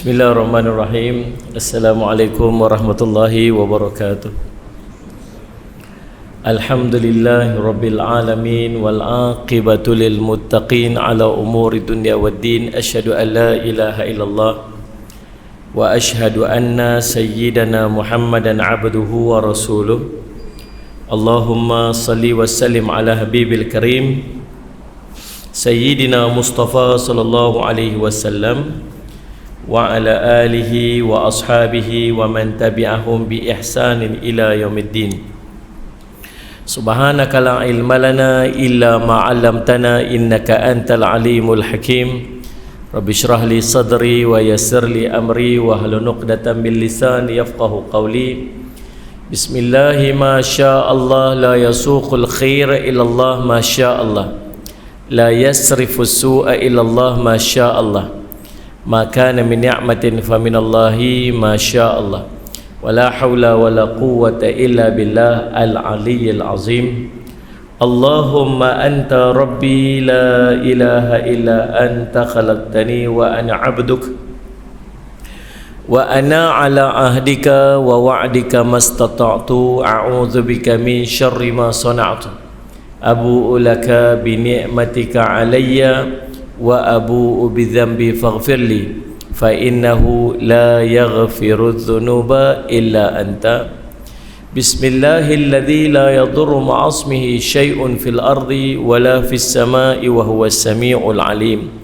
Bismillahirrahmanirrahim. Assalamualaikum warahmatullahi wabarakatuh. Alhamdulillahi rabbil alamin wal aqibatu lil muttaqin ala umuri dunya waddin. Asyhadu an la ilaha illallah wa asyhadu anna sayyidana Muhammadan abduhu wa rasuluh. Allahumma salli wa sallim ala habibil karim Sayyidina Mustafa sallallahu alaihi wasallam wa ala alihi wa ashabihi wa man tabi'ahum bi ihsanin ila yaumiddin. Subhanaka la ilma lana illa ma 'allamtana innaka antal alimul hakim. Rabbi shrah li sadri wa yassir li amri wa hlul 'uqdatam min lisani yafqahu qawli. Bismillahi ma syaa Allah la yasuqul khair illa Allah ma syaa Allah. La yasrifu su'a illa Allah ma syaa Allah. Ma kana min ni'matin fa min Allahi ma syaa Allah. Wala haula wala quwwata illa billah al-aliyyil azim. Allahumma anta rabbi la ilaha illa anta khalaqtani wa ana 'abduk wa ana 'ala ahdika wa wa'dika mastata'tu a'udzu bika min syarri ma sana'tu abu'u laka bi ni'matika 'alayya wa abu'u bi dhanbi faghfirli fa innahu la yaghfiru dhunuba illa anta. Bismillahilladzi la yadurru ma'asmihi syai'un fil ardi wa la fis sama'i wa huwas sami'ul alim.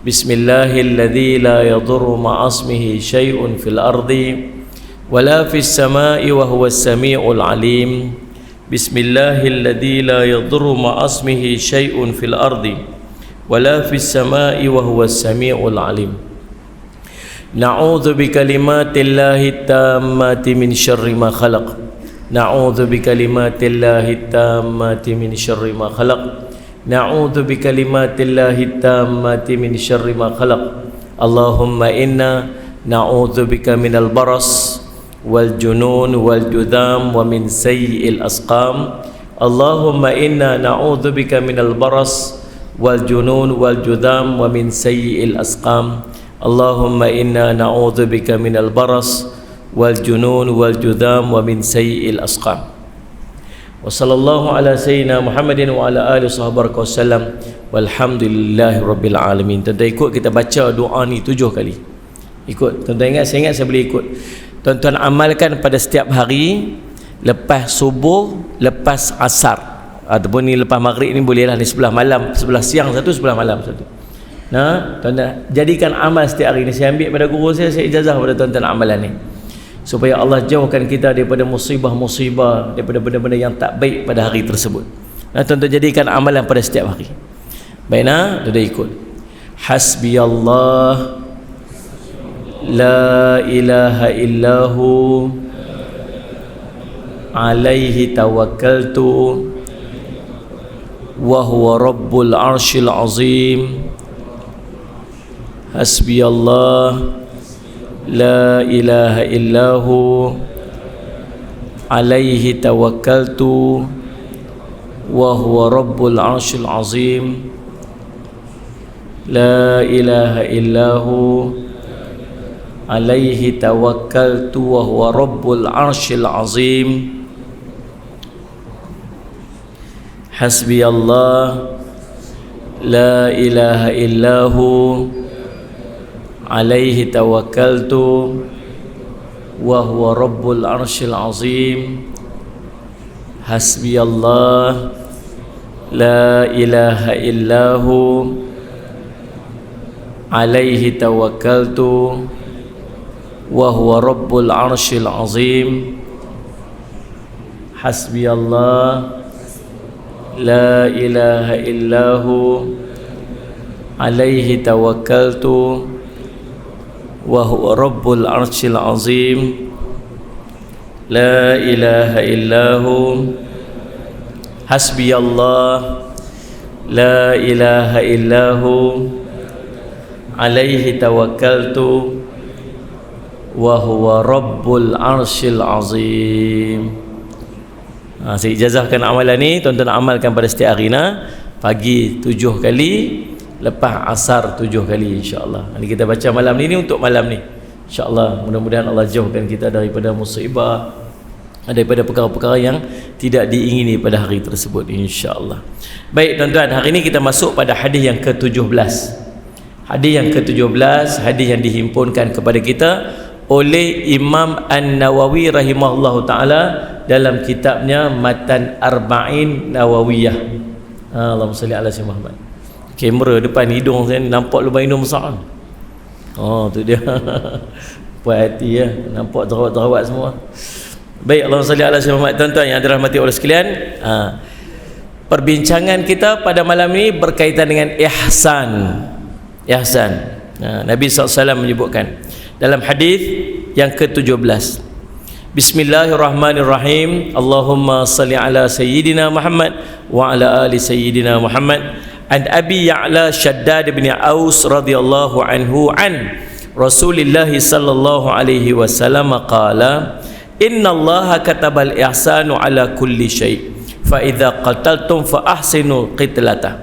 Bismillahilladzi la yadurru ma'asmihi syai'un fil ardi wa la fis sama'i wa huwas sami'ul alim. Bismillahilladzi la yadurru ma'asmihi syai'un fil ardi wala fis samai wa huwas samiul alim. Na'udzu bikalimatillahi tammati min syarri ma khalaq. Na'udzu bikalimatillahi tammati min syarri ma khalaq. Na'udzu bikalimatillahi tammati min syarri ma khalaq. Allahumma inna na'udzu bika minal baras wal junun wal judham wa min sayyi'il asqam. Allahumma inna na'udzu bika minal baras wal junun wal judham wa min sayyi'il asqam. Allahumma inna na'udzu bika minal baras wal junun wal judham wa min sayyi'il asqam. Wa sallallahu ala sayyidina Muhammadin wa ala alihi wasahbihi wasallam walhamdulillahi rabbil alamin. Tuan-tuan ikut kita baca doa ni 7 kali. Ikut. Tuan-tuan ingat, saya ingat saya boleh ikut. Tuan-tuan amalkan pada setiap hari, lepas subuh, lepas asar, ataupun ni lepas maghrib ni bolehlah, ni sebelah malam, sebelah siang satu, sebelah malam satu. Nah, tuan-tuan jadikan amal setiap hari ni. Saya ambil pada guru saya ijazah pada tuan-tuan amalan ni, supaya Allah jauhkan kita daripada musibah-musibah, daripada benda-benda yang tak baik pada hari tersebut. Nah, tuan-tuan jadikan amalan pada setiap hari. Baik, nah, tuan-tuan ikut. Hasbiyallah la ilaha illahu alaihi tawakkaltu wa huwa rabbul arshil azim. Hasbiyallah la ilaha illahu alaihi tawakkaltu wa huwa rabbul arshil azim. La ilaha illahu alaihi tawakkaltu wa huwa rabbul arshil azim. Hasbiyallah la ilaha illahu alaihi tawakkaltu wa huwa rabbul arshil azim. Hasbiyallah la ilaha illahu alaihi tawakkaltu wa huwa rabbul arshil azim. Hasbiyallah la ilaha illahu alaihi tawakkaltu wa huwa rabbul arshil azim. La ilaha illahu. Hasbiyallah la ilaha illahu alaihi tawakkaltu wa huwa rabbul arshil azim. Saya ijazahkan amalan ni, tuan-tuan amalkan pada setiap hari. Pagi 7 kali, lepas asar 7 kali, insya-Allah. Ini kita baca malam ni untuk malam ni. InsyaAllah mudah-mudahan Allah jauhkan kita daripada musibah, daripada perkara-perkara yang tidak diingini pada hari tersebut, insya-Allah. Baik tuan-tuan, hari ini kita masuk pada hadis yang ke-17. Hadis yang ke-17, hadis yang dihimpunkan kepada kita oleh Imam An-Nawawi rahimahullahu taala dalam kitabnya Matan Arba'in Nawawiyah. Allahumma salli ala sayyidina Muhammad. Kamera depan hidung saya nampak lubang hidung besar. Oh, tu dia. Puas hati ya, nampak terawat-terawat semua. Baik, Allahumma salli ala sayyidina Muhammad. Tuan-tuan yang dirahmati Allah sekalian, perbincangan kita pada malam ini berkaitan dengan ihsan. Ihsan. Nabi SAW menyebutkan dalam hadis yang ke-17, Bismillahirrahmanirrahim, Allahumma salli ala sayyidina Muhammad wa ala ali sayyidina Muhammad. An Abi Ya'la Shaddad bin Aus radhiyallahu anhu an Rasulillah sallallahu alaihi wasallam qala, Inna Allah katabal ihsanu ala kulli syai' fa idza qataltum fa ahsinu qitlatah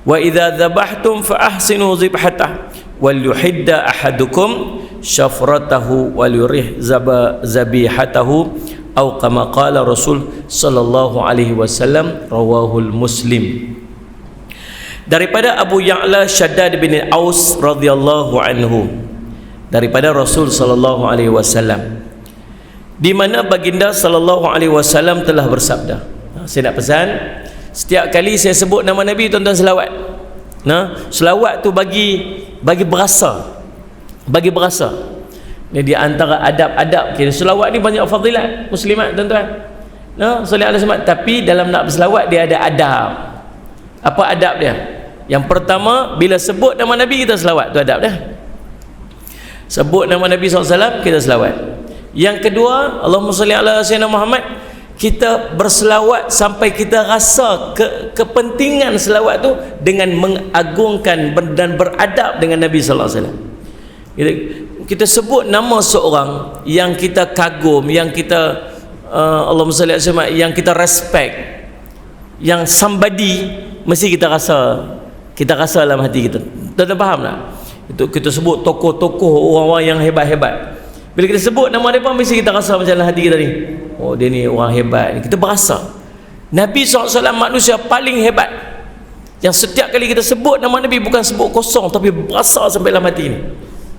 wa idza dhabhtum fa ahsinu dhibhatah wal yuhidda ahadukum syafratahu wal yurih zabihatahu atau kama qala Rasul sallallahu alaihi wasallam, rawahul Muslim. Daripada Abu Ya'la Shaddad bin Aus radhiyallahu anhu, daripada Rasul sallallahu alaihi wasallam, di mana baginda sallallahu alaihi wasallam telah bersabda. Saya nak pesan, setiap kali saya sebut nama Nabi, tuan-tuan selawat. Selawat tu bagi berasa. Bagi berasa. Ini di antara adab-adab kita. Selawat ni banyak fadilat muslimat, tuan-tuan. Sallallahu alaihi wasallam, tapi dalam nak berselawat dia ada adab. Apa adab dia? Yang pertama, bila sebut nama Nabi kita selawat, tu adab dia. Sebut nama Nabi SAW kita selawat. Yang kedua, Allahumma salli ala sayyidina Muhammad, kita berselawat sampai kita rasa kepentingan selawat tu dengan mengagungkan dan beradab dengan Nabi sallallahu alaihi wasallam. Kita sebut nama seorang yang kita kagum, yang kita Allahumma salli ala sayyidina, yang kita respect, yang somebody, mesti kita rasa dalam hati kita. Tuan-tuan faham tak? Itu kita sebut tokoh-tokoh, orang-orang yang hebat-hebat. Bila kita sebut nama mereka, mesti kita rasa macam dalam hati kita ni, oh dia ni orang hebat ni. Kita berasa Nabi SAW manusia paling hebat, yang setiap kali kita sebut nama Nabi bukan sebut kosong, tapi berasa sampai dalam hati ni.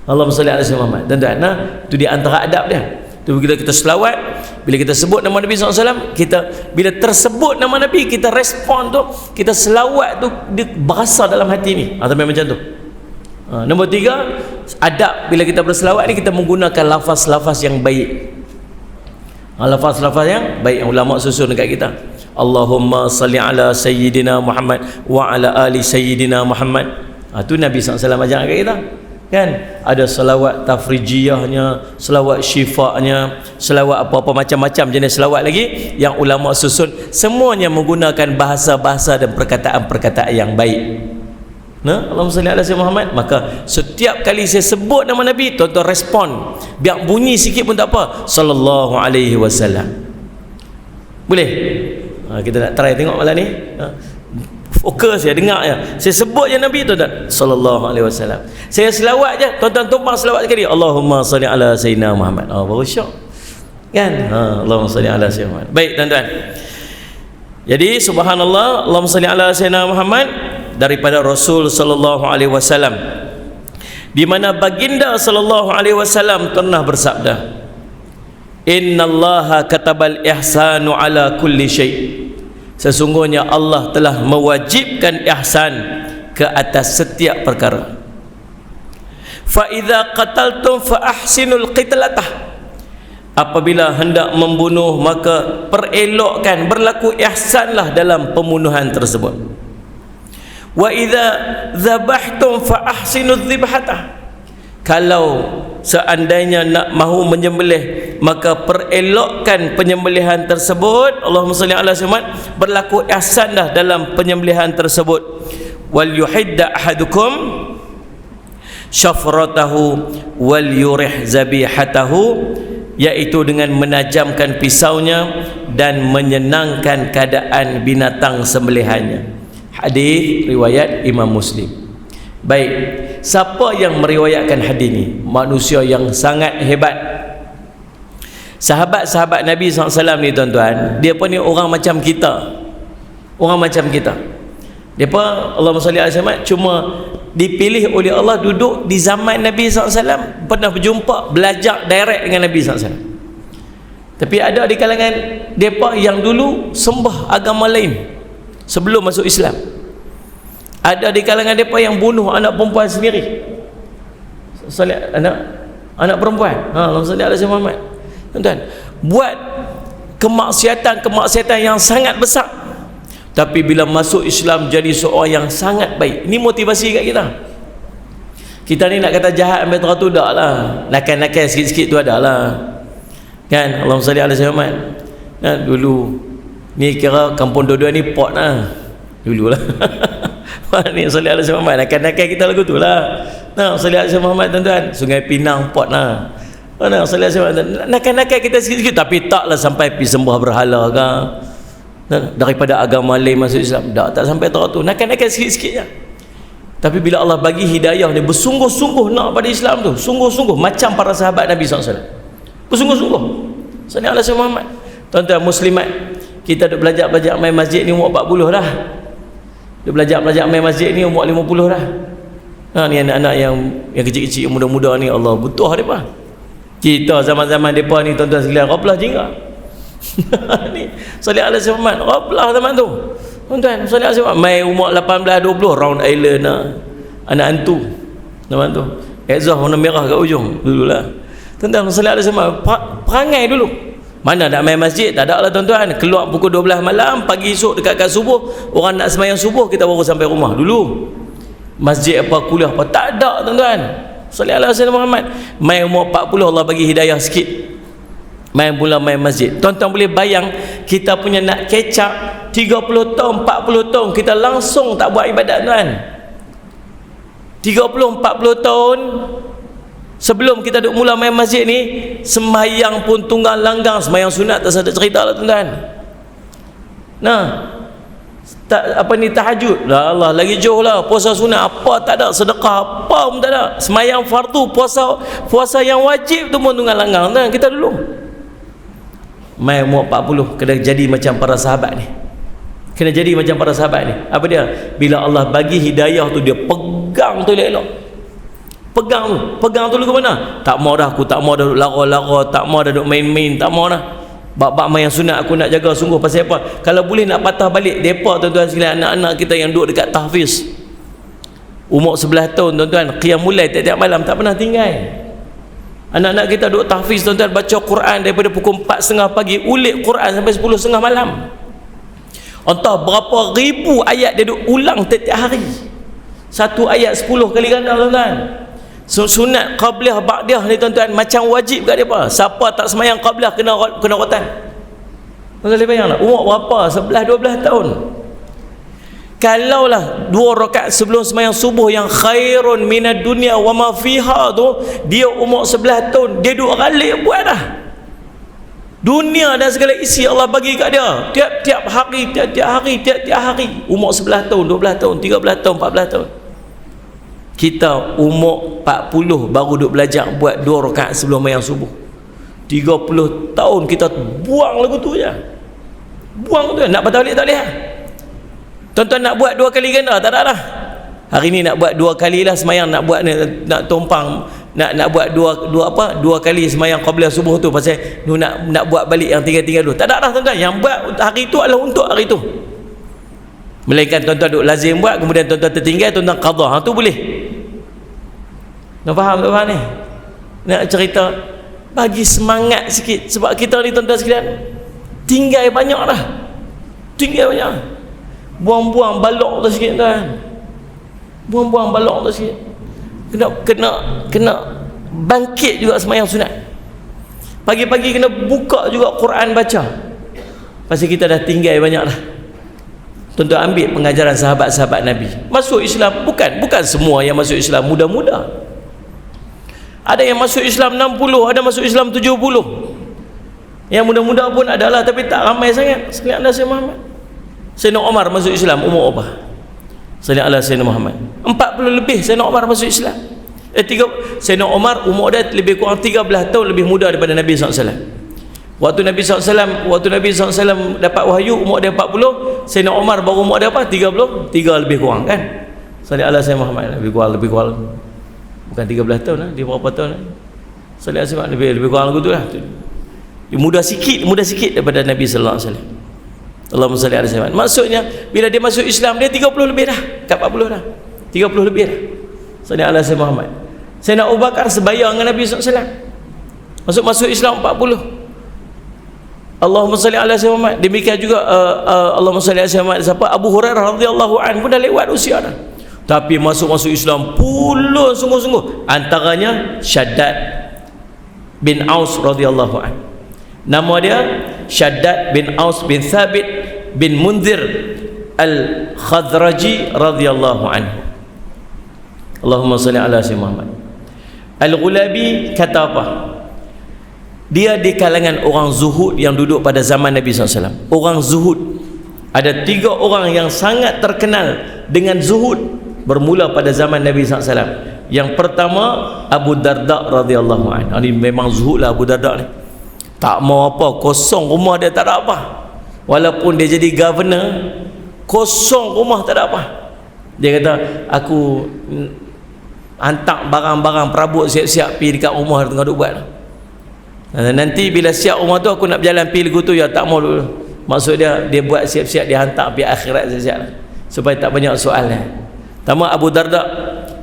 Allahumma salli ala sayyidina Muhammad. Tuan-tuan, itu di antara adab dia. Tu bila kita selawat, bila kita sebut nama Nabi SAW, kita bila tersebut nama Nabi, kita respon tu, kita selawat tu, dia berasa dalam hati ni. Sampai macam tu. Nombor 3, adab bila kita berselawat ni, kita menggunakan lafaz-lafaz yang baik. Lafaz-lafaz yang baik yang ulama susun dekat kita. Allahumma salli ala sayyidina Muhammad wa ala ali sayyidina Muhammad. Tu Nabi SAW ajar dekat kita. Kan ada selawat tafrijiyahnya, selawat syifa'nya, selawat apa-apa macam-macam jenis selawat lagi yang ulama susun, semuanya menggunakan bahasa-bahasa dan perkataan-perkataan yang baik. Allahumma salli ala sayyidina Muhammad. Maka setiap kali saya sebut nama Nabi, tuan-tuan respon, biar bunyi sikit pun tak apa, sallallahu alaihi wasallam. Boleh? Kita nak try tengok malam ni. Fokus saya dengar je. Saya sebut je Nabi, tuan-tuan, sallallahu alaihi wasallam. Saya selawat je, tuan-tuan tumpang selawat sekali, Allahumma salli ala sayyidina Muhammad. Baru syok. Kan? Allahumma salli ala sayyidina Muhammad. Baik, tuan-tuan. Jadi subhanallah, Allahumma salli ala sayyidina Muhammad daripada Rasul sallallahu alaihi wasallam, di mana baginda sallallahu alaihi wasallam pernah bersabda, Innallaha katabal ihsanu ala kulli syai'. Sesungguhnya Allah telah mewajibkan ihsan ke atas setiap perkara. Fa idza qataltum fa ahsinul qitlatah. Apabila hendak membunuh, maka perelokkan, berlaku ihsanlah dalam pembunuhan tersebut. Wa idza dzabhtum fa ahsinudz dzibhatah. Kalau seandainya nak mahu menyembelih, maka perelokkan penyembelihan tersebut. Allahumma salli ala sayyidina, berlaku ihsanlah dalam penyembelihan tersebut. Wal yuhidda ahadukum syafratahu wal yurih zabihatahu, yaitu dengan menajamkan pisaunya dan menyenangkan keadaan binatang sembelihannya. Hadis riwayat Imam Muslim. Baik, siapa yang meriwayatkan hadis ni? Manusia yang sangat hebat. Sahabat-sahabat Nabi SAW ni tuan-tuan, dia pun ni orang macam kita. Orang macam kita. Depa Allahumma salli alaihi wasallam cuma dipilih oleh Allah duduk di zaman Nabi SAW, pernah berjumpa, belajar direct dengan Nabi SAW. Tapi ada di kalangan depa yang dulu sembah agama lain sebelum masuk Islam. Ada di kalangan depa yang bunuh anak perempuan sendiri. Anak perempuan. Allahumma salli alaihi Muhammad. Tuan-tuan, buat kemaksiatan yang sangat besar. Tapi bila masuk Islam jadi seorang yang sangat baik. Ini motivasi kat kita. Kita ni nak kata jahat sampai teratur tak lah. Nakal-nakal sikit-sikit tu ada lah. Kan? Allahumma salli alaihi Muhammad. Kan? Dulu ni kira kampung dua-dua ni pot lah. Dulu lah. Ni salli alaihi Muhammad. Nakal-nakal kita lagu tu lah. Nah, salli alaihi Muhammad tuan-tuan. Sungai Pinang pot lah. Nah, salli alaihi Muhammad. Nakal-nakal kita sikit-sikit. Tapi taklah sampai pergi sembah berhala ke. Daripada agama lain masuk Islam. Tak sampai teratur. Nakal-nakal sikit-sikit je. Tapi bila Allah bagi hidayah ni, bersungguh-sungguh nak pada Islam tu. Sungguh-sungguh. Macam para sahabat Nabi SAW. Bersungguh-sungguh. Salli alaihi Muhammad. Tuan-tuan muslimat, kita duk belajar main masjid ni umur 40 dah. Duk belajar main masjid ni umur 50 dah. Ni anak-anak yang kecil-kecil, muda-muda ni, Allah butuh mereka. Kita zaman-zaman mereka ni tuan-tuan sekalian, raplah jingga. Ni salli alaihi Muhammad, raplah zaman tu. Tuan-tuan, salli alaihi Muhammad, main umur 18-20 round island anak hantu. Zaman tu. Exhaust warna merah kat ujung dululah. Tuan-tuan, salli alaihi Muhammad, perangai dulu. Mana nak main masjid? Tak ada lah tuan-tuan. Keluar pukul 12 malam, pagi esok dekat subuh, orang nak sembahyang subuh, kita baru sampai rumah dulu. Masjid apa, kuliah apa, tak ada tuan-tuan. Salli alaihi Muhammad. Main umur 40 Allah bagi hidayah sikit. Main masjid. Tuan-tuan boleh bayang, kita punya nak catch up 30 tahun, 40 tahun kita langsung tak buat ibadat tuan. 30-40 tahun sebelum kita duk mula main masjid ni, sembahyang pun tunggang langgang, sembahyang sunat tak ada cerita lah tuan-tuan. Nah, tahajud lah, Allah lagi jauh lah. Puasa sunat apa tak ada, sedekah apa pun tak ada. Sembahyang fardu, puasa yang wajib tu pun tunggang langgang tuan. Kita dulu main umur 40 kena jadi macam para sahabat ni. Kena jadi macam para sahabat ni. Apa dia? Bila Allah bagi hidayah tu, dia pegang tu elok-elok. Pegang tu ke mana? Tak mau dah, aku tak mau dah duk lara-lara, tak mau dah duk main-main, tak mau dah. Bab-bab main sunat aku nak jaga sungguh. Pasal apa? Kalau boleh nak patah balik depa tuan-tuan sekalian, anak-anak kita yang duduk dekat tahfiz umur 11 tahun tuan-tuan, qiyam mulai tiap-tiap malam tak pernah tinggal. Anak-anak kita duduk tahfiz tuan-tuan, baca Quran daripada pukul 4.30 pagi, ulik Quran sampai 10.30 malam. Entah berapa ribu ayat dia duduk ulang tiap-tiap hari. Satu ayat 10 kali ganda tuan-tuan. Sunat qabliyah ba'diyah ni tuan-tuan macam wajib kat depa. Siapa tak semayang qabliyah kena rotan. Tuan-tuan boleh bayang tak? Umur berapa? 11-12 tahun. Kalaulah 2 rakaat sebelum semayang subuh yang khairun minad dunya wa ma fiha tu, dia umur 11 tahun, dia duk ralik buat dah. Dunia dan segala isi Allah bagi kat dia. Tiap-tiap hari, umur 11 tahun, 12 tahun, 13 tahun, 14 tahun. Kita umur 40 baru duk belajar buat 2 rakaat sebelum semayang subuh. 30 tahun kita buang lagu tu je. Buang tu, nak patah balik tak boleh. Tuan-tuan nak buat 2 kali ganda tak ada lah. Hari ni nak buat 2 kali lah semayang, nak buat nak tumpang, nak buat 2 kali semayang qabliyah subuh tu, pasal nak buat balik yang tinggal-tinggal dulu. Tak ada lah tuan-tuan. Yang buat hari tu adalah untuk hari tu. Melainkan tuan-tuan duk lazim buat, kemudian tuan-tuan tertinggal, tuan-tuan qadha. Tu boleh. Nak faham tak faham ni? Nak cerita bagi semangat sikit, sebab kita ni tuan-tuan sekalian tinggal banyak dah. Tinggal banyak. Buang-buang balok tu sikit tuan. Buang-buang balok tu sikit. Kena bangkit juga semayang sunat. Pagi-pagi kena buka juga Quran baca. Pasal kita dah tinggal banyak dah. Tuan-tuan ambil pengajaran sahabat-sahabat Nabi. Masuk Islam, bukan semua yang masuk Islam muda-muda. Ada yang masuk Islam 60, ada masuk Islam 70. Yang muda-muda pun adalah, tapi tak ramai sangat. Sekalian dah Sayyidina Muhammad. Sayyidina Umar masuk Islam umur apa? Sallallahu alaihi wasallam Muhammad. 40 lebih Sayyidina Umar masuk Islam. Sayyidina Umar umur dia lebih kurang 13 tahun lebih muda daripada Nabi SAW. Waktu Nabi SAW dapat wahyu umur dia 40, Sayyidina Umar baru umur dia apa? 33 lebih kurang kan? Sallallahu alaihi wasallam Muhammad lebih kurang bukan 13 tahun lah, dia berapa tahun lah? Sallallahu alaihi wasallam lebih kurang begitu lah. Dia muda sikit daripada Nabi sallallahu alaihi wasallam. Allahumma salli alaihi wasallam. Maksudnya bila dia masuk Islam dia 30 lebih dah, kat 40 dah. 30 lebih dah. Sallallahu alaihi wasallam Muhammad. Sayyidina Abu Bakar sebaya dengan Nabi sallallahu alaihi wasallam. Masuk Islam 40. Allahumma salli ala sayyidina Muhammad. Demikian juga Allahumma salli ala sayyidina Muhammad. Siapa? Abu Hurairah radhiyallahu anhu pun dah lewat usia dah. Tapi masuk Islam pula sungguh-sungguh. Antaranya Shaddad bin Aus radhiyallahu anhu. Nama dia Shaddad bin Aus bin Thabit bin Munzir Al-Khadraji radhiyallahu anhu. Allahumma salli ala sayyidina Muhammad. Al-Ghulabi kata apa? Dia di kalangan orang zuhud yang duduk pada zaman Nabi SAW. Orang zuhud, ada 3 orang yang sangat terkenal dengan zuhud bermula pada zaman Nabi SAW. Yang pertama Abu Darda radhiyallahu anhu. Ini memang zuhud lah Abu Darda ni. Tak mau apa, kosong rumah dia tak ada apa. Walaupun dia jadi governor, kosong rumah tak ada apa. Dia kata, aku hantar barang-barang perabot siap-siap pergi dekat rumah dia tengah duk buat. Nanti bila siap rumah tu aku nak berjalan pergi lagu tu, ya tak mau dulu. Maksud dia buat siap-siap, dia hantar pergi akhirat siap-siap supaya tak banyak soalan. Pertama Abu Darda.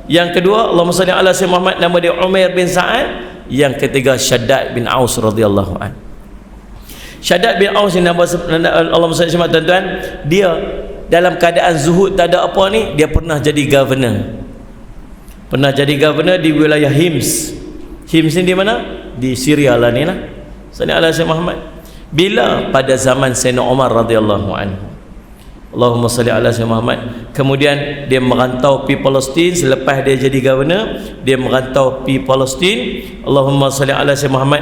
Yang kedua Allahumma salli ala sayyidina Muhammad, nama dia Umair bin Sa'ad. Yang ketiga Shaddad bin Aus radhiyallahu anhu. Shaddad bin Aus ni nama Allahumma salli ala tuan-tuan, dia dalam keadaan zuhud tak ada apa ni, dia pernah jadi governor. Pernah jadi governor di wilayah Hims. Hims ni di mana? Di Syria lah ni lah. Sallallahu alaihi wasallam Muhammad. Bila pada zaman Sayyidina Umar radhiyallahu anhu. Allahumma salli ala sayyidina Muhammad. Kemudian dia merantau pergi Palestin. Selepas dia jadi governor, dia merantau pergi Palestin. Allahumma salli ala sayyidina Muhammad.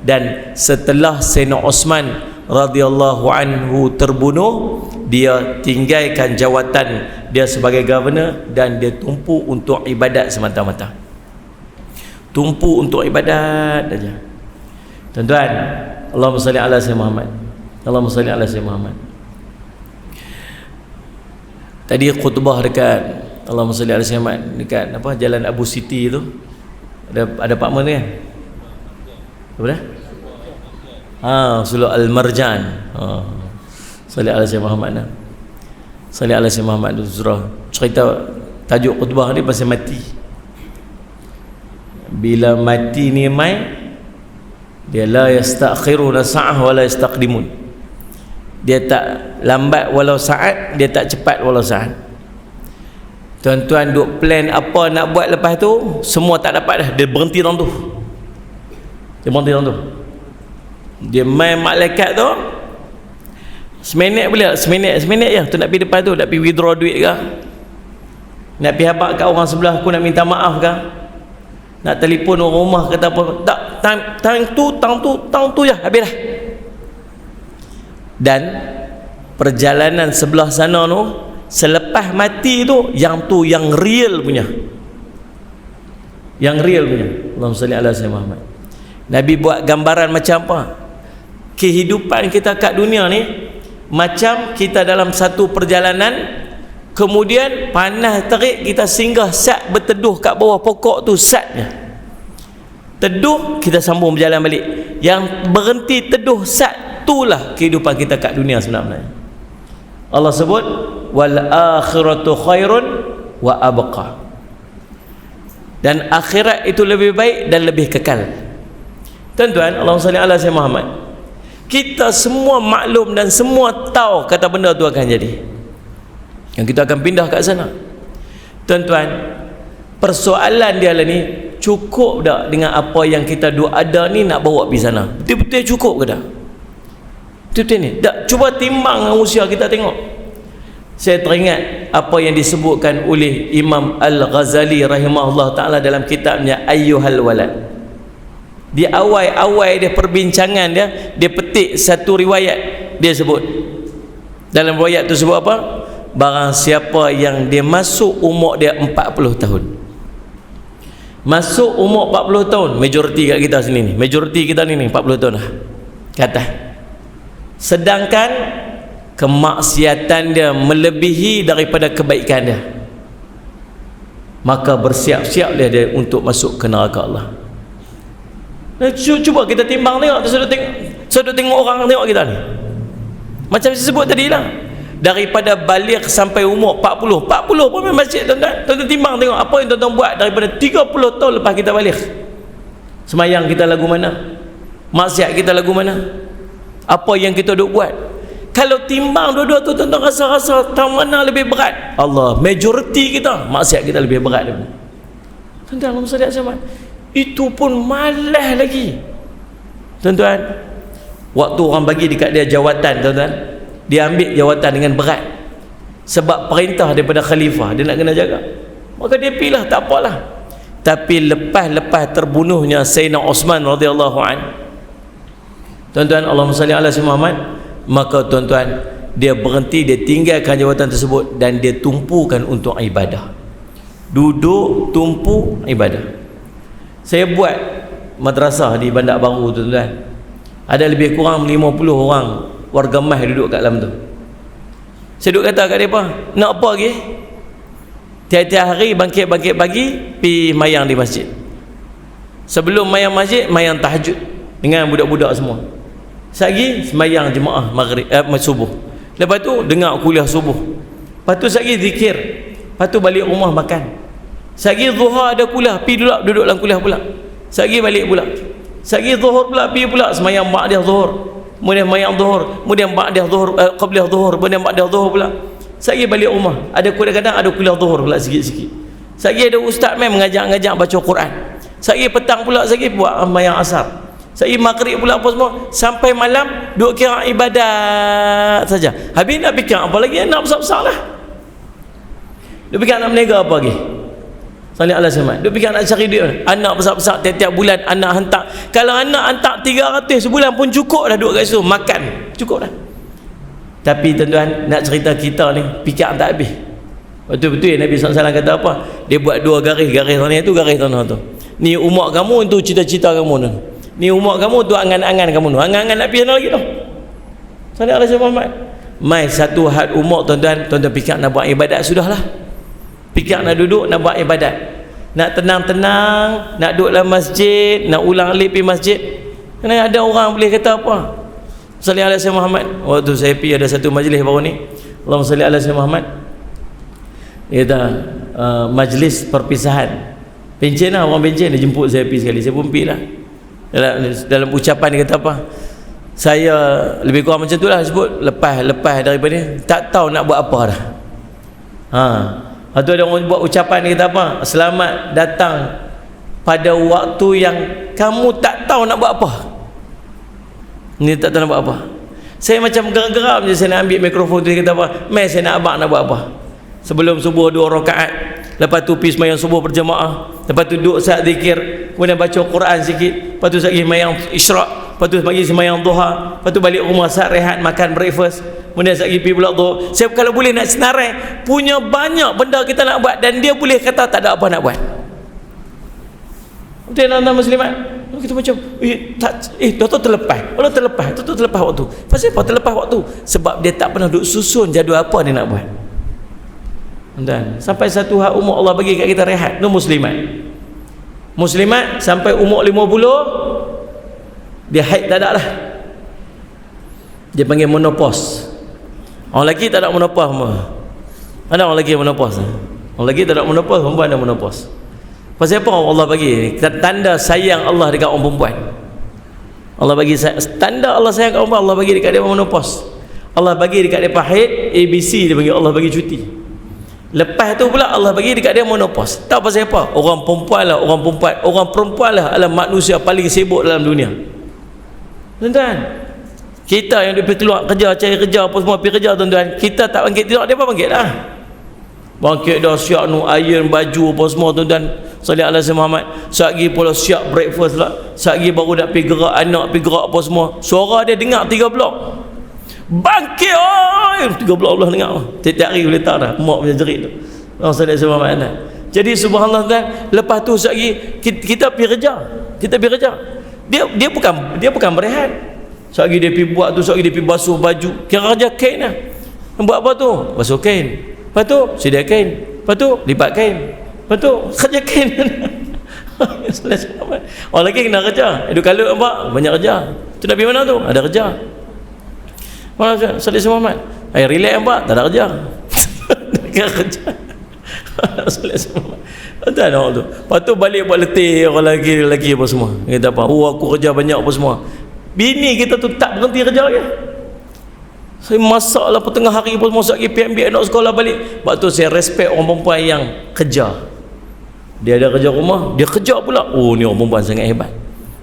Dan setelah Sayyidina Osman radhiyallahu anhu terbunuh, dia tinggalkan jawatan dia sebagai governor dan dia tumpu untuk ibadat semata-mata. Tumpu untuk ibadat saja. Tuan-tuan, Allahumma salli ala sayyidina Muhammad. Allahumma salli ala sayyidina Muhammad. Tadi khutbah dekat Allahumma salli ala sayyidina Muhammad dekat apa Jalan Abu Siti tu. Ada Pak Mana kan? Apa dah? Surah Al-Marjan. Salli ala sayyidina Muhammad. Salli ala sayyidina Muhammad tu surah cerita tajuk khutbah ni pasal mati. Bila mati ni mai, dia la yastakhiruna sa'ah wa la yastaqdimun. Dia tak lambat walau saat, dia tak cepat walau saat. Tuan-tuan duk plan apa nak buat lepas tu, semua tak dapat dah, dia berhenti dalam tu. Dia berhenti dalam tu. Dia main malaikat tu seminit boleh, seminit je tu nak pergi depan tu, nak pergi withdraw duit ke, nak pergi habaq kat orang sebelah aku nak minta maaf ke, nak telefon orang rumah kata apa, tak, tang tu je, habis dah. Dan perjalanan sebelah sana tu selepas mati tu yang real punya, Allahumma salli ala sayyidina Muhammad. Nabi buat gambaran macam apa kehidupan kita kat dunia ni, macam kita dalam satu perjalanan, kemudian panas terik kita singgah sat berteduh kat bawah pokok tu, satnya teduh, kita sambung berjalan balik. Yang berhenti teduh sat itulah kehidupan kita kat dunia sebenarnya. Allah sebut wal akhiratu khairun wa abqa, dan akhirat itu lebih baik dan lebih kekal. Tuan-tuan, Allahumma salli ala sayyidina Muhammad. Kita semua maklum dan semua tahu kata benda tu akan jadi, yang kita akan pindah kat sana. Tuan-tuan, persoalan dia lah ni, cukup tak dengan apa yang kita ada ni nak bawa pergi sana? Betul-betul cukup ke tak? Betul-betul ni tak? Cuba timbang dengan usia kita, tengok. Saya teringat apa yang disebutkan oleh Imam Al-Ghazali rahimahullah ta'ala dalam kitabnya Ayyuhal Walad. Di awal-awal dia perbincangan dia petik satu riwayat. Dia sebut, dalam riwayat tu sebut apa? barang siapa yang dia masuk umur dia 40 tahun. Masuk umur 40 tahun, majoriti kat kita sini ni, majoriti kita ni 40 tahun dah kata. Sedangkan kemaksiatan dia melebihi daripada kebaikan dia, maka bersiap-siap dia untuk masuk ke neraka Allah. Cuba kita timbang tengok, sudut tengok orang tengok kita ni. Macam saya sebut tadi lah, daripada balik sampai umur 40 pun main masjid tuan-tuan. Tuan-tuan timbang tengok apa yang tuan-tuan buat daripada 30 tahun lepas kita balik. Semayang kita lagu mana, maksiat kita lagu mana, apa yang kita duk buat. Kalau timbang dua-dua tu tuan-tuan rasa tang mana lebih berat? Allah, majoriti kita maksiat kita lebih berat dia. Tuan-tuan, itu pun malas lagi. Tuan-tuan, waktu orang bagi dekat dia jawatan, tuan-tuan, dia ambil jawatan dengan berat sebab perintah daripada khalifah, dia nak kena jaga, maka dia pilih, tak apalah. Tapi lepas terbunuhnya Sayyidina Osman radhiyallahu an, tuan-tuan, Allahumma salli ala sayyidina Muhammad, maka tuan-tuan, dia berhenti, dia tinggalkan jawatan tersebut dan dia tumpukan untuk ibadah. Duduk tumpu ibadah. Saya buat madrasah di Bandar Baru, tuan-tuan, ada lebih kurang 50 orang warga Mas duduk kat dalam tu. Saya duduk kata kat mereka, nak apa lagi? Tiap-tiap hari bangkit pagi, pergi mayang di masjid. Sebelum mayang masjid, mayang tahajud dengan budak-budak semua. Sagi semayang jemaah maghrib, subuh. Lepas tu dengar kuliah subuh. Lepas tu sagi zikir. Lepas tu balik rumah makan. Sagi zuhur ada kuliah, pergi duduk dalam kuliah pula. Sagi balik pula. Sagi zuhur pula, pergi pula semayang ba'diyah zuhur. Kemudian mayang zuhur, kemudian ba'diyah zuhur, qabliyah zuhur, kemudian ba'diyah zuhur pula. Sagi balik rumah, ada kadang-kadang ada kuliah zuhur pula sikit-sikit. Sagi ada ustaz main mengajak baca Quran. Sagi petang pula sagi buat mayang asar. Sagi maghrib pula apa semua, sampai malam duk kira ibadat saja. Habis nak fikir apa lagi, nak besar-besar lah. Duk fikir nak menega apa lagi? Salih Allah SWT. Dia fikir nak cari duit, anak besar-besar tiap-tiap bulan anak hantar. Kalau anak hantar 300 sebulan pun cukup dah duduk kat situ makan, cukup dah. Tapi tuan-tuan, nak cerita kita ni fikir tak habis. Betul-betul Nabi SAW kata apa? Dia buat dua garis tanah tu, garis tanah tu. Ni umat kamu, itu cita-cita kamu tu. Ni umat kamu tu, angan-angan kamu tu. Angan-angan nak pergi lagi tu. Salih Allah SWT. Mai satu had umat tuan-tuan fikir nak buat ibadat sudahlah. Fikir nak duduk nak buat ibadat, nak tenang-tenang, nak duduk dalam masjid, nak ulang alik pergi masjid. Kerana ada orang boleh kata apa? Salli ala sayyidina Muhammad. Waktu saya pergi ada satu majlis baru ni, Allahumma salli ala sayyidina Muhammad, dia kata majlis perpisahan. Pencen lah, orang pencen dia jemput saya pergi sekali, saya pun pergi lah. Dalam ucapan dia kata apa? Saya lebih kurang macam tu lah sebut, lepas daripada ni tak tahu nak buat apa dah. Atau ada orang buat ucapan dia kata apa? Selamat datang pada waktu yang kamu tak tahu nak buat apa. Ni tak tahu nak buat apa. Saya macam gerak-gerak je, saya nak ambil mikrofon tu, dia kata apa? Mai saya nak abang nak buat apa? Sebelum subuh 2 rakaat, lepas tu pergi sembahyang subuh berjemaah, lepas tu duduk saat zikir, kemudian baca Quran sikit, lepas tu lagi sembahyang isyraq, lepas tu pagi sembahyang duha, lepas tu balik rumah saat rehat makan breakfast, kemudian saat pergi pula tu. Saya kalau boleh nak senarai, punya banyak benda kita nak buat dan dia boleh kata tak ada apa nak buat. Betul tuan-tuan muslimat? Kita macam Dato' terlepas waktu. Pasal apa terlepas waktu? Sebab dia tak pernah duk susun jadual apa dia nak buat. Dan sampai satu hak umur Allah bagi kat kita rehat. Tu muslimat sampai umur 50 dia haid tak ada lah. Dia panggil menopause. Orang lelaki tak ada menopause semua. Ada orang lelaki menopause. Orang lelaki tak ada menopause, perempuan ada menopause. Pasal apa Allah bagi? Tanda sayang Allah dekat orang perempuan. Allah bagi tanda Allah sayang kat orang, Allah bagi dekat dia menopause. Allah bagi dekat dia haid, ABC dia panggil, Allah bagi cuti. Lepas tu pula Allah bagi dekat dia menopause. Tak pasal apa? Orang perempuan lah adalah manusia paling sibuk dalam dunia. Tuan-tuan, kita yang pergi keluar kerja, cari kerja apa semua, pergi kerja tuan-tuan, kita tak bangkit tidur, dia apa bangkit dah? Bangkit dah siap nu iron baju apa semua tuan-tuan. Salih ala sayyidina Muhammad. Satgi pula siap breakfast lah. Satgi baru nak pergi gerak anak, pergi gerak apa semua. Suara dia dengar 3 blok. bangkit, oi 30 Allah dengar. Tiap hari boleh tahu dah mak punya jerit tu. Allah sallallahu alaihi wasallam. Jadi subhanallah kan, lepas tu sekali kita pergi kerja. Dia bukan berehat. Sekali dia pergi buat tu, sekali dia pergi basuh baju. Kira kerja kain lah. Buat apa tu? Basuh kain. Lepas tu sedia kain. Lepas tu lipat kain. Lepas tu kerja kain. Orang lagi kena kerja. Hidup kalut nampak banyak kerja. Tu Nabi mana tu? Ada kerja. Mana Salih Muhammad? Relax nampak tak ada kerja. Kena kerja. Salih Muhammad. Tak ada orang tu. Lepas tu balik buat letih orang lelaki apa semua. Kata apa? Aku kerja banyak apa semua. Bini kita tu tak berhenti kerja lagi. Saya masak lah tengah hari pun masak lagi, ambil anak sekolah balik. Sebab tu saya respect orang perempuan yang kerja. Dia ada kerja rumah, dia kerja pula. Oh, ni orang perempuan sangat hebat.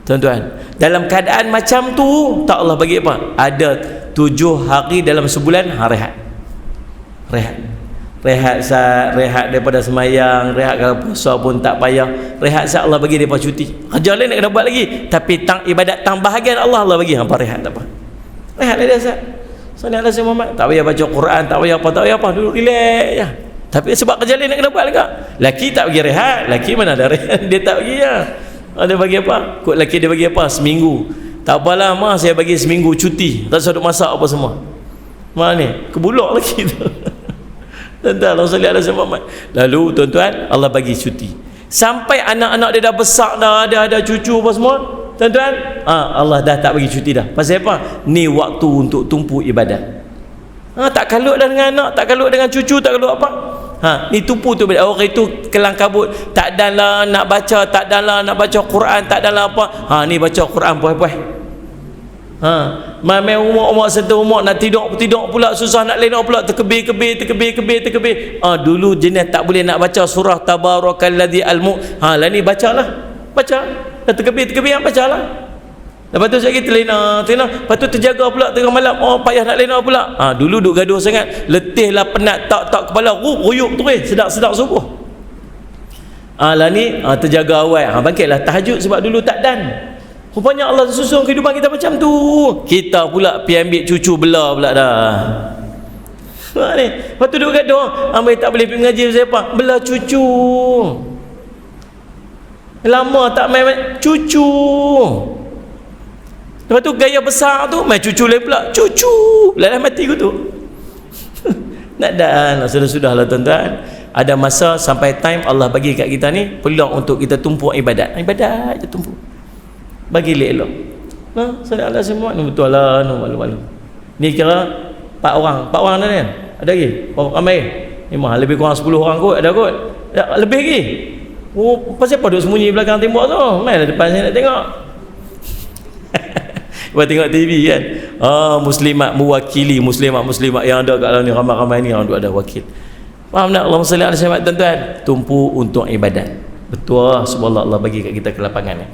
Tuan-tuan, dalam keadaan macam tu tak Allah bagi apa? Ada 7 hari dalam sebulan rehat. Rehat daripada semayang, rehat kalau puasa pun tak payah. Rehat saat Allah bagi depa cuti. Kerja lain nak kena buat lagi, tapi ibadat bahagian Allah bagi hampa rehat tak apa. Rehat dia sat. Sallallahu alaihi Muhammad tak payah baca Quran, tak payah apa, duduk relax je. Tapi sebab kerja lain nak kena buat lagi. Laki tak bagi rehat, laki mana ada rehat, dia tak bagi ya. Ada bagi apa? Kod laki dia bagi apa? Seminggu. Tak apalah mak, saya bagi seminggu cuti. Tak usah duk masak apa semua. Mana ni? Kebulak lagi tu. Tuan-tuan, Allah sallallahu alaihi Muhammad. Lalu tuan-tuan, Allah bagi cuti. Sampai anak-anak dia dah besar dah, ada cucu apa semua. Tuan-tuan, Allah dah tak bagi cuti dah. Pasal apa? Ni waktu untuk tumpu ibadat. Tak kalut dah dengan anak, tak kalut dengan cucu, tak kalut apa. Ni tumpu tu ibadat. Orang itu kelang kabut, tak adalah nak baca, tak adalah nak baca Quran, tak adalah apa. Ni baca Quran puas-puas. Main umur sentuh umur nak tidur pula, susah nak lena pula, terkebir. Dulu jenis tak boleh nak baca surah Tabarakalladzi al-Mulk. Lah ni bacalah. Baca. Terkebir bacalah. Lepas tu sekali terlena. Lepas tu terjaga pula tengah malam. Payah nak lena pula. Dulu duk gaduh sangat, letih lah, penat, tak kepala, ruyuk terus, sedap subuh. Lah ni terjaga awal. Bangkitlah tahajud sebab dulu tak dan. Rupanya Allah susun kehidupan kita macam tu. Kita pula pergi ambil cucu bela pula dah. Ni. Lepas tu duk gaduh. Ambil tak boleh pergi mengaji siapa? Bela cucu. Lama tak main cucu. Lepas tu gaya besar tu main cucu lain pula. Cucu. Lain mati ku tu. Nak dah sudah lah tuan-tuan. Ada masa sampai time Allah bagi kat kita ni peluang untuk kita tumpuk ibadat. Ibadat je tumpuk. Bagi elok. Sallallahu alaihi wasallam betul lah, malu-malu. Ni kira 4 orang dah kan? Ada lagi? Berapa ramai? Ni mah lebih kurang 10 orang kot, ada kot. Lebih lagi. Pasal apa duk sembunyi belakang tembok tu? Mainlah depan saya nak tengok. Buat tengok TV kan. Muslimat mewakili muslimat yang ada kat dalam ni, ramai-ramai ni orang duk ada wakil. Faham tak? Allahumma salli alaihi wasallam tuan-tuan. Tumpu untuk ibadat. Betul lah, subhanallah, Allah bagi kat kita kelapangan ni.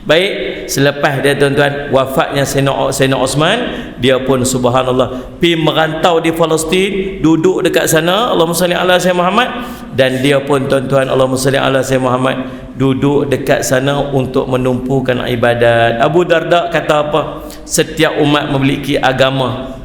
Baik, selepas dia tuan-tuan wafatnya Sayyidina Osman, dia pun subhanallah pergi merantau di Palestin, duduk dekat sana, Allahumma salli ala Sayyidina Muhammad, dan dia pun tuan-tuan Allahumma salli ala Sayyidina Muhammad duduk dekat sana untuk menumpukan ibadat. Abu Darda kata apa? Setiap umat memiliki agama,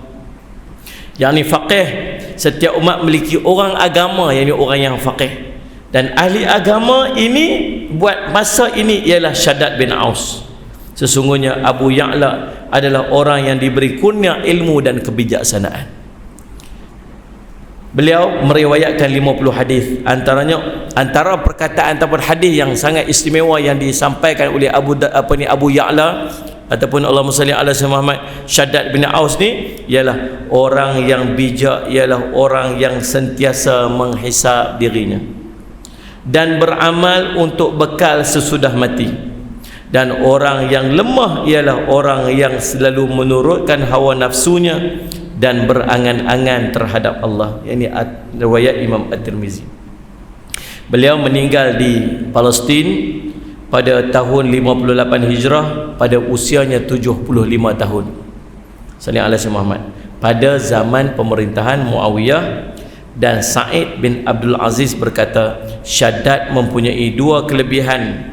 yakni faqih. Setiap umat memiliki orang agama, yakni orang yang faqih. Dan ahli agama ini buat masa ini ialah Shaddad bin Aus. Sesungguhnya Abu Ya'la adalah orang yang diberi kurnia ilmu dan kebijaksanaan. Beliau meriwayatkan 50 hadis. Antara perkataan ataupun hadis yang sangat istimewa yang disampaikan oleh Abu Ya'la ataupun Allahumma salli ala Sayyidina Muhammad, Shaddad bin Aus ni ialah orang yang bijak, ialah orang yang sentiasa menghisap dirinya dan beramal untuk bekal sesudah mati. Dan orang yang lemah ialah orang yang selalu menurutkan hawa nafsunya dan berangan-angan terhadap Allah. Ini riwayat Imam At-Tirmizi. Beliau meninggal di Palestin pada tahun 58 Hijrah pada usianya 75 tahun. Sallallahu alaihi Muhammad. Pada zaman pemerintahan Muawiyah. Dan Sa'id bin Abdul Aziz berkata, Shaddad mempunyai 2 kelebihan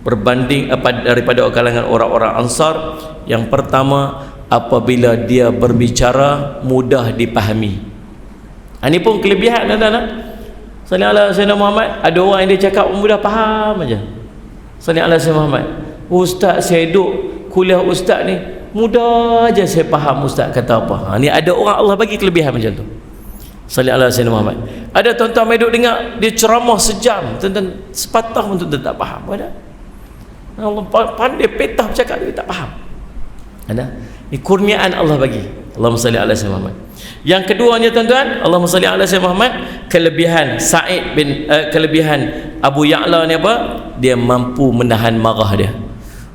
berbanding daripada kalangan orang-orang Ansar. Yang pertama, apabila dia berbicara mudah dipahami. Ini pun kelebihan tuan-tuan. Sallallahu alaihi wasallam Muhammad, ada orang yang dia cakap mudah faham aja. Sallallahu alaihi wasallam Muhammad, ustaz saya duduk kuliah ustaz ni mudah aja saya faham ustaz kata apa. Ni ada orang Allah bagi kelebihan macam tu. Sallallahu alaihi wasallam Muhammad. Ada tuan-tuan mai duduk dengar dia ceramah sejam, tuan-tuan sepatah pun tuan tak faham. Ada Allah pandai petah bercakap dia tak faham. Ada ni kurniaan Allah bagi. Allahumma salli ala sayyidina Muhammad. Yang keduanya tuan-tuan, Allahumma salli ala sayyidina Muhammad, kelebihan Sa'id bin kelebihan Abu Ya'la ni apa? Dia mampu menahan marah dia.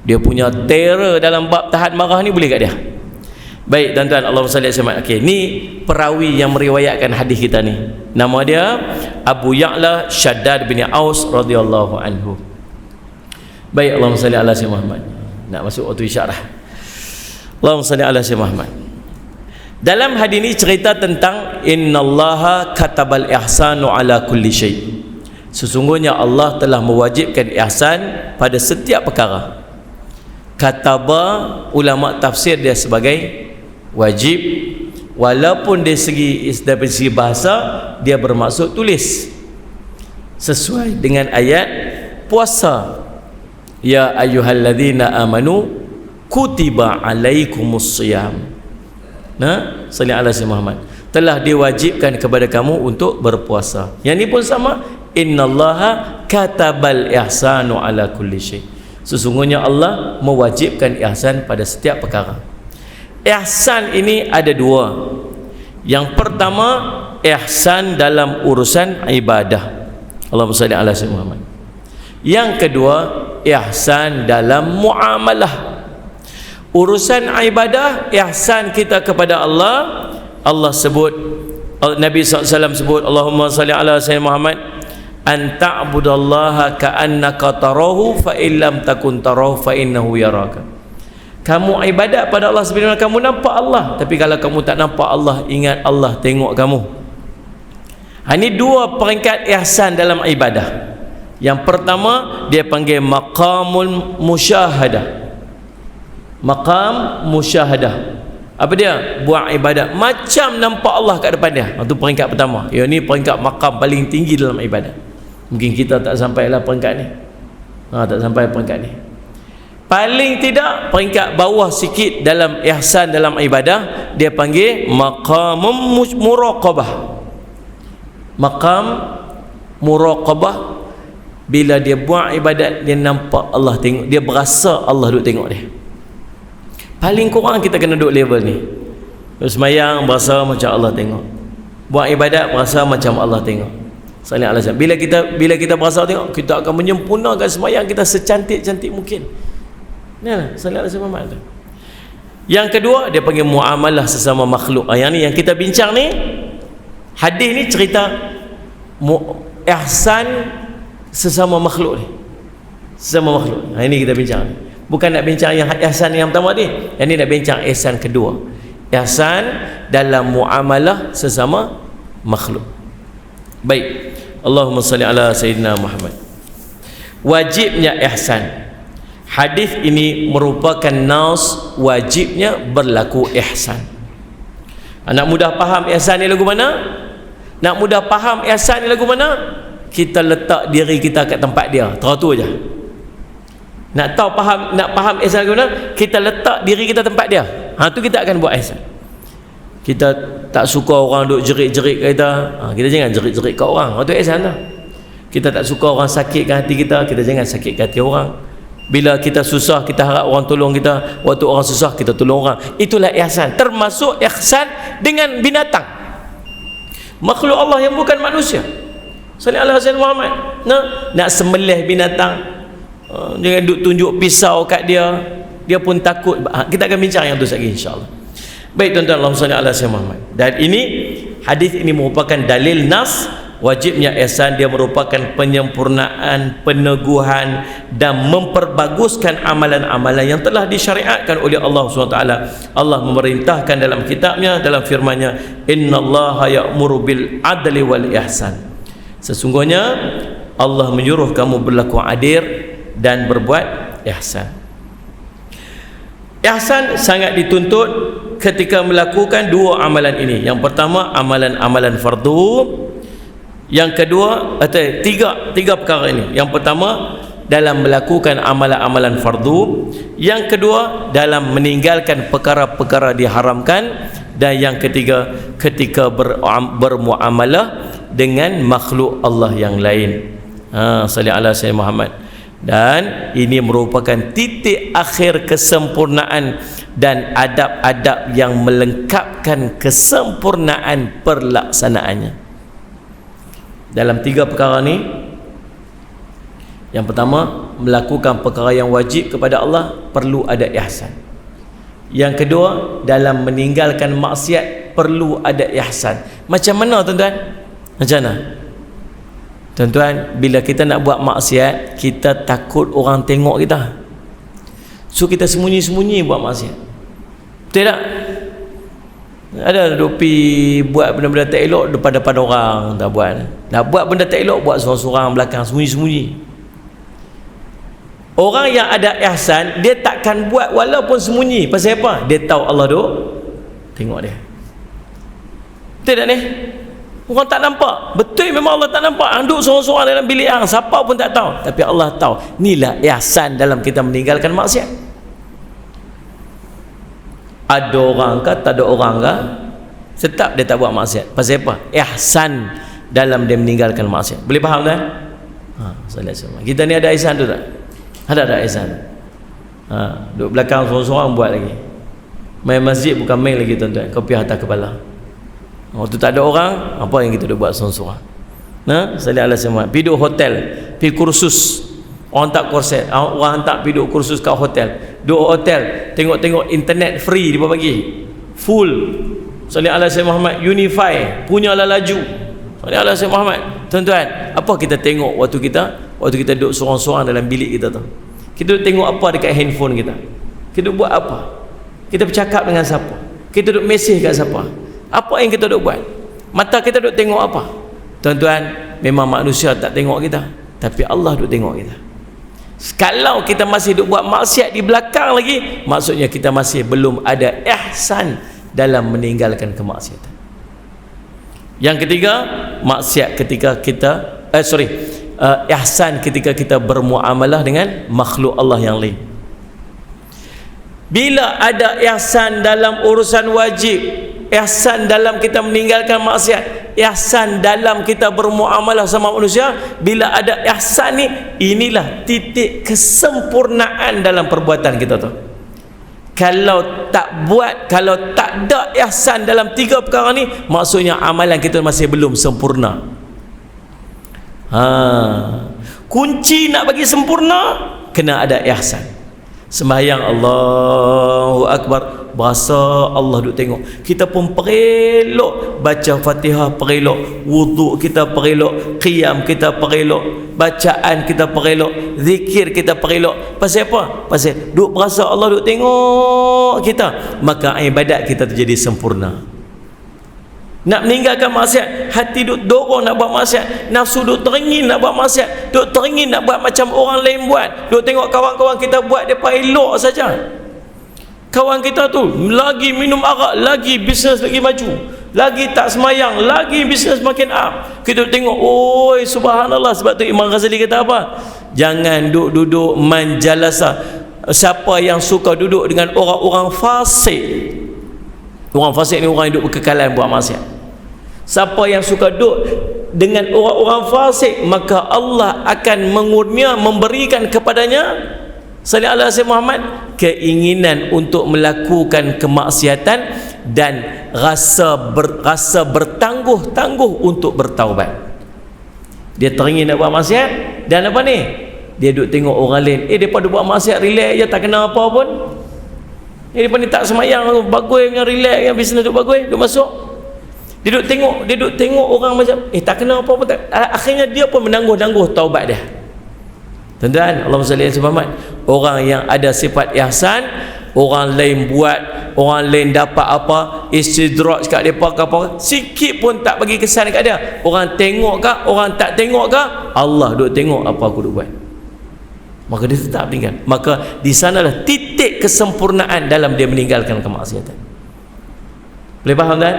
Dia punya terror dalam bab tahan marah ni boleh kat dia. Baik tuan-tuan, Allahumma salli ala sayyidina Muhammad. Okey, ni perawi yang meriwayatkan hadis kita ni. Nama dia Abu Ya'la Shaddad bin Aus radhiyallahu anhu. Baik, Allahumma salli ala sayyidina Muhammad. Nak masuk waktu isyarah. Allahumma salli ala sayyidina Muhammad. Dalam hadis ini cerita tentang innallaha katabal ihsanu ala kulli syai. Sesungguhnya Allah telah mewajibkan ihsan pada setiap perkara. Kataba ulama tafsir dia sebagai wajib, walaupun dari segi bahasa dia bermaksud tulis. Sesuai dengan ayat puasa. Ya ayyuhalladzina amanu kutiba alaikumus shiyam. Nah, sallallahu alaihi Muhammad, telah diwajibkan kepada kamu untuk berpuasa. Yang ini pun sama, innallaha katabal ihsanu ala kulli syai. Sesungguhnya Allah mewajibkan ihsan pada setiap perkara. Ihsan ini ada dua. Yang pertama, ihsan dalam urusan ibadah. Allahumma shalli ala sayyidina Muhammad. Yang kedua, ihsan dalam muamalah. Urusan ibadah, ihsan kita kepada Allah. Allah sebut, Nabi SAW sebut, Allahumma salli ala sayyidina Muhammad, an ta'budallaha ka'annaka tarahu fa illam takun tarahu fa innahu yaraka. Kamu ibadat pada Allah sebenarnya kamu nampak Allah, tapi kalau kamu tak nampak Allah, ingat Allah tengok kamu. Ini dua peringkat ihsan dalam ibadah. Yang pertama dia panggil maqamul musyahadah. Maqam musyahadah. Apa dia? Buat ibadat macam nampak Allah kat depan dia. Itu peringkat pertama. Yang ni peringkat maqam paling tinggi dalam ibadat. Mungkin kita tak sampailah peringkat ni. Tak sampai peringkat ni. Paling tidak peringkat bawah sikit dalam ihsan dalam ibadah, dia panggil maqamum muraqabah. Maqam muraqabah, bila dia buat ibadat dia nampak Allah tengok, dia berasa Allah duduk tengok dia. Paling kurang kita kena duduk level ni. Semayang berasa macam Allah tengok, buat ibadat berasa macam Allah tengok. Sallallahu alaihi wasallam. Bila kita berasa tengok, kita akan menyempurnakan semayang kita secantik-cantik mungkin. Nah, sallallahu alaihi wasallam. Yang kedua dia panggil muamalah sesama makhluk. Yang ni yang kita bincang ni, hadis ni cerita ihsan sesama makhluk ni. Sesama makhluk. Ini kita bincang ni. Bukan nak bincang yang ihsan yang pertama ni. Yang ni nak bincang ihsan kedua. Ihsan dalam muamalah sesama makhluk. Baik. Allahumma salli ala sayyidina Muhammad. Wajibnya ihsan. Hadis ini merupakan nas wajibnya berlaku ihsan. Nak mudah faham ihsan ni lagu mana? Nak mudah faham ihsan ni lagu mana? Kita letak diri kita kat tempat dia. Teratur aja. Nak tahu faham, nak faham ihsan lagu mana? Kita letak diri kita tempat dia. Tu kita akan buat ihsan. Kita tak suka orang duk jerit-jerit kita, kita jangan jerit-jerit kat orang. Itu ihsan lah. Kita tak suka orang sakitkan hati kita, kita jangan sakitkan hati orang. Bila kita susah, kita harap orang tolong kita. Waktu orang susah, kita tolong orang. Itulah ihsan. Termasuk ihsan dengan binatang, makhluk Allah yang bukan manusia. Sallallahu alaihi wasallam Muhammad. Nak sembelih binatang, jangan duk tunjuk pisau kat dia, dia pun takut. Kita akan bincang yang tu lagi insya-Allah. Baik tuan-tuan, Allahumma salli ala sayyidina Muhammad. Dan ini hadis ini merupakan dalil nas wajibnya ihsan. Dia merupakan penyempurnaan, peneguhan dan memperbaguskan amalan-amalan yang telah disyariatkan oleh Allah SWT. Allah memerintahkan dalam kitabnya, dalam firman-Nya, innallaha ya'muru bil adli wal ihsan. Sesungguhnya Allah menyuruh kamu berlaku adil dan berbuat ihsan. Ihsan sangat dituntut ketika melakukan dua amalan ini. Yang pertama amalan-amalan fardu, yang kedua atau tiga perkara ini. Yang pertama dalam melakukan amalan-amalan fardu, yang kedua dalam meninggalkan perkara-perkara diharamkan, dan yang ketiga ketika bermuamalah dengan makhluk Allah yang lain. Salli ala sayyidina Muhammad. Dan ini merupakan titik akhir kesempurnaan dan adab-adab yang melengkapkan kesempurnaan perlaksanaannya. Dalam tiga perkara ni, yang pertama melakukan perkara yang wajib kepada Allah perlu ada ihsan. Yang kedua dalam meninggalkan maksiat perlu ada ihsan. Macam mana tuan-tuan? Macam mana? Tuan-tuan, bila kita nak buat maksiat, kita takut orang tengok kita, so kita sembunyi-sembunyi buat maksiat. Betul tak? Ada duk pi buat benda-benda tak elok depan-depan orang, tak buat. Nak buat benda tak elok, buat seorang-seorang belakang, sembunyi-sembunyi. Orang yang ada ihsan, dia takkan buat walaupun sembunyi. Pasal apa? Dia tahu Allah duk tengok dia. Betul tak ni? Orang tak nampak. Betul, memang Allah tak nampak. Duduk seorang-seorang dalam bilik hang, siapa pun tak tahu, tapi Allah tahu. Inilah ihsan dalam kita meninggalkan maksiat. Ada orang ke tak ada orang ke, tetap dia tak buat maksiat. Pasal apa? Ihsan dalam dia meninggalkan maksiat. Boleh faham kan? Kita ni ada ihsan tu tak? Ada ihsan. Duduk belakang seorang-seorang buat lagi. Main masjid bukan main lagi tuan-tuan. Kopi atas kepala. Waktu tak ada orang, apa yang kita dah buat seorang-seorang? Salih ala semua. Pergi duduk hotel, pergi kursus. Orang tak korset, orang hantar pergi duduk kursus kat hotel. Duduk hotel, tengok-tengok internet free dia bagi. Full. Salih ala Sayyidina Muhammad, Unify, punyalah laju. Salih ala Sayyidina Muhammad. Tuan-tuan, apa kita tengok waktu kita duduk seorang-seorang dalam bilik kita tu? Kita duduk tengok apa dekat handphone kita? Kita duduk buat apa? Kita bercakap dengan siapa? Kita duduk mesej kat siapa? Apa yang kita duk buat? Mata kita duk tengok apa? Tuan-tuan, memang manusia tak tengok kita, tapi Allah duk tengok kita. Kalau kita masih duk buat maksiat di belakang lagi, maksudnya kita masih belum ada ihsan dalam meninggalkan kemaksiatan. Yang ketiga, maksiat ketika kita ihsan ketika kita bermuamalah dengan makhluk Allah yang lain. Bila ada ihsan dalam urusan wajib, ihsan dalam kita meninggalkan maksiat, ihsan dalam kita bermuamalah sama manusia, bila ada ihsan ni, inilah titik kesempurnaan dalam perbuatan kita tu. Kalau tak buat, kalau tak ada ihsan dalam tiga perkara ni, maksudnya amalan kita masih belum sempurna. Kunci nak bagi sempurna, kena ada ihsan. Sembahyang Allahu Akbar, berasa Allah duk tengok. Kita pun perelok baca Fatihah, perelok wuduk kita, perelok qiyam kita, perelok bacaan kita, perelok zikir kita, perelok. Pasal apa? Pasal duk berasa Allah duk tengok kita, maka ibadat kita terjadi sempurna. Nak meninggalkan maksiat, hati duk dorong nak buat maksiat, nafsu duk teringin nak buat maksiat, duk teringin nak buat macam orang lain buat, duk tengok kawan-kawan kita buat, depa elok saja. Kawan kita tu lagi minum arak, lagi bisnes lagi maju, lagi tak semayang, lagi bisnes makin up. Kita tengok, oi subhanallah. Sebab tu Imam Ghazali kata apa? Jangan duduk manjalasa. Siapa yang suka duduk dengan orang-orang fasik, orang fasik ni orang yang duduk berkekalan buat maksiat. Siapa yang suka duduk dengan orang-orang fasik, maka Allah akan mengurnia, memberikan kepadanya sallallahu alaihi wasallam Muhammad keinginan untuk melakukan kemaksiatan dan rasa bertangguh-tangguh untuk bertaubat. Dia teringin nak buat maksiat, dan apa ni? Dia duduk tengok orang lain, depa duk buat maksiat relax je, tak kena apa pun. Depa ni tak semayang, bagus dengan relax, dengan bisnes duk bagus, duk masuk. Dia duduk tengok orang macam tak kena apa-apa tak. Akhirnya dia pun menangguh-nangguh taubat dia. Tuan-tuan, Allahumma salli ala Muhammad. Orang yang ada sifat ihsan, orang lain buat, orang lain dapat apa, istidraj kat depa ke apa, sikit pun tak bagi kesan kat dia. Orang tengok ke, orang tak tengok ke, Allah duk tengok apa aku duk buat. maka dia tetap tinggal. Maka di sanalah titik kesempurnaan dalam dia meninggalkan kemaksiatan. Boleh faham kan?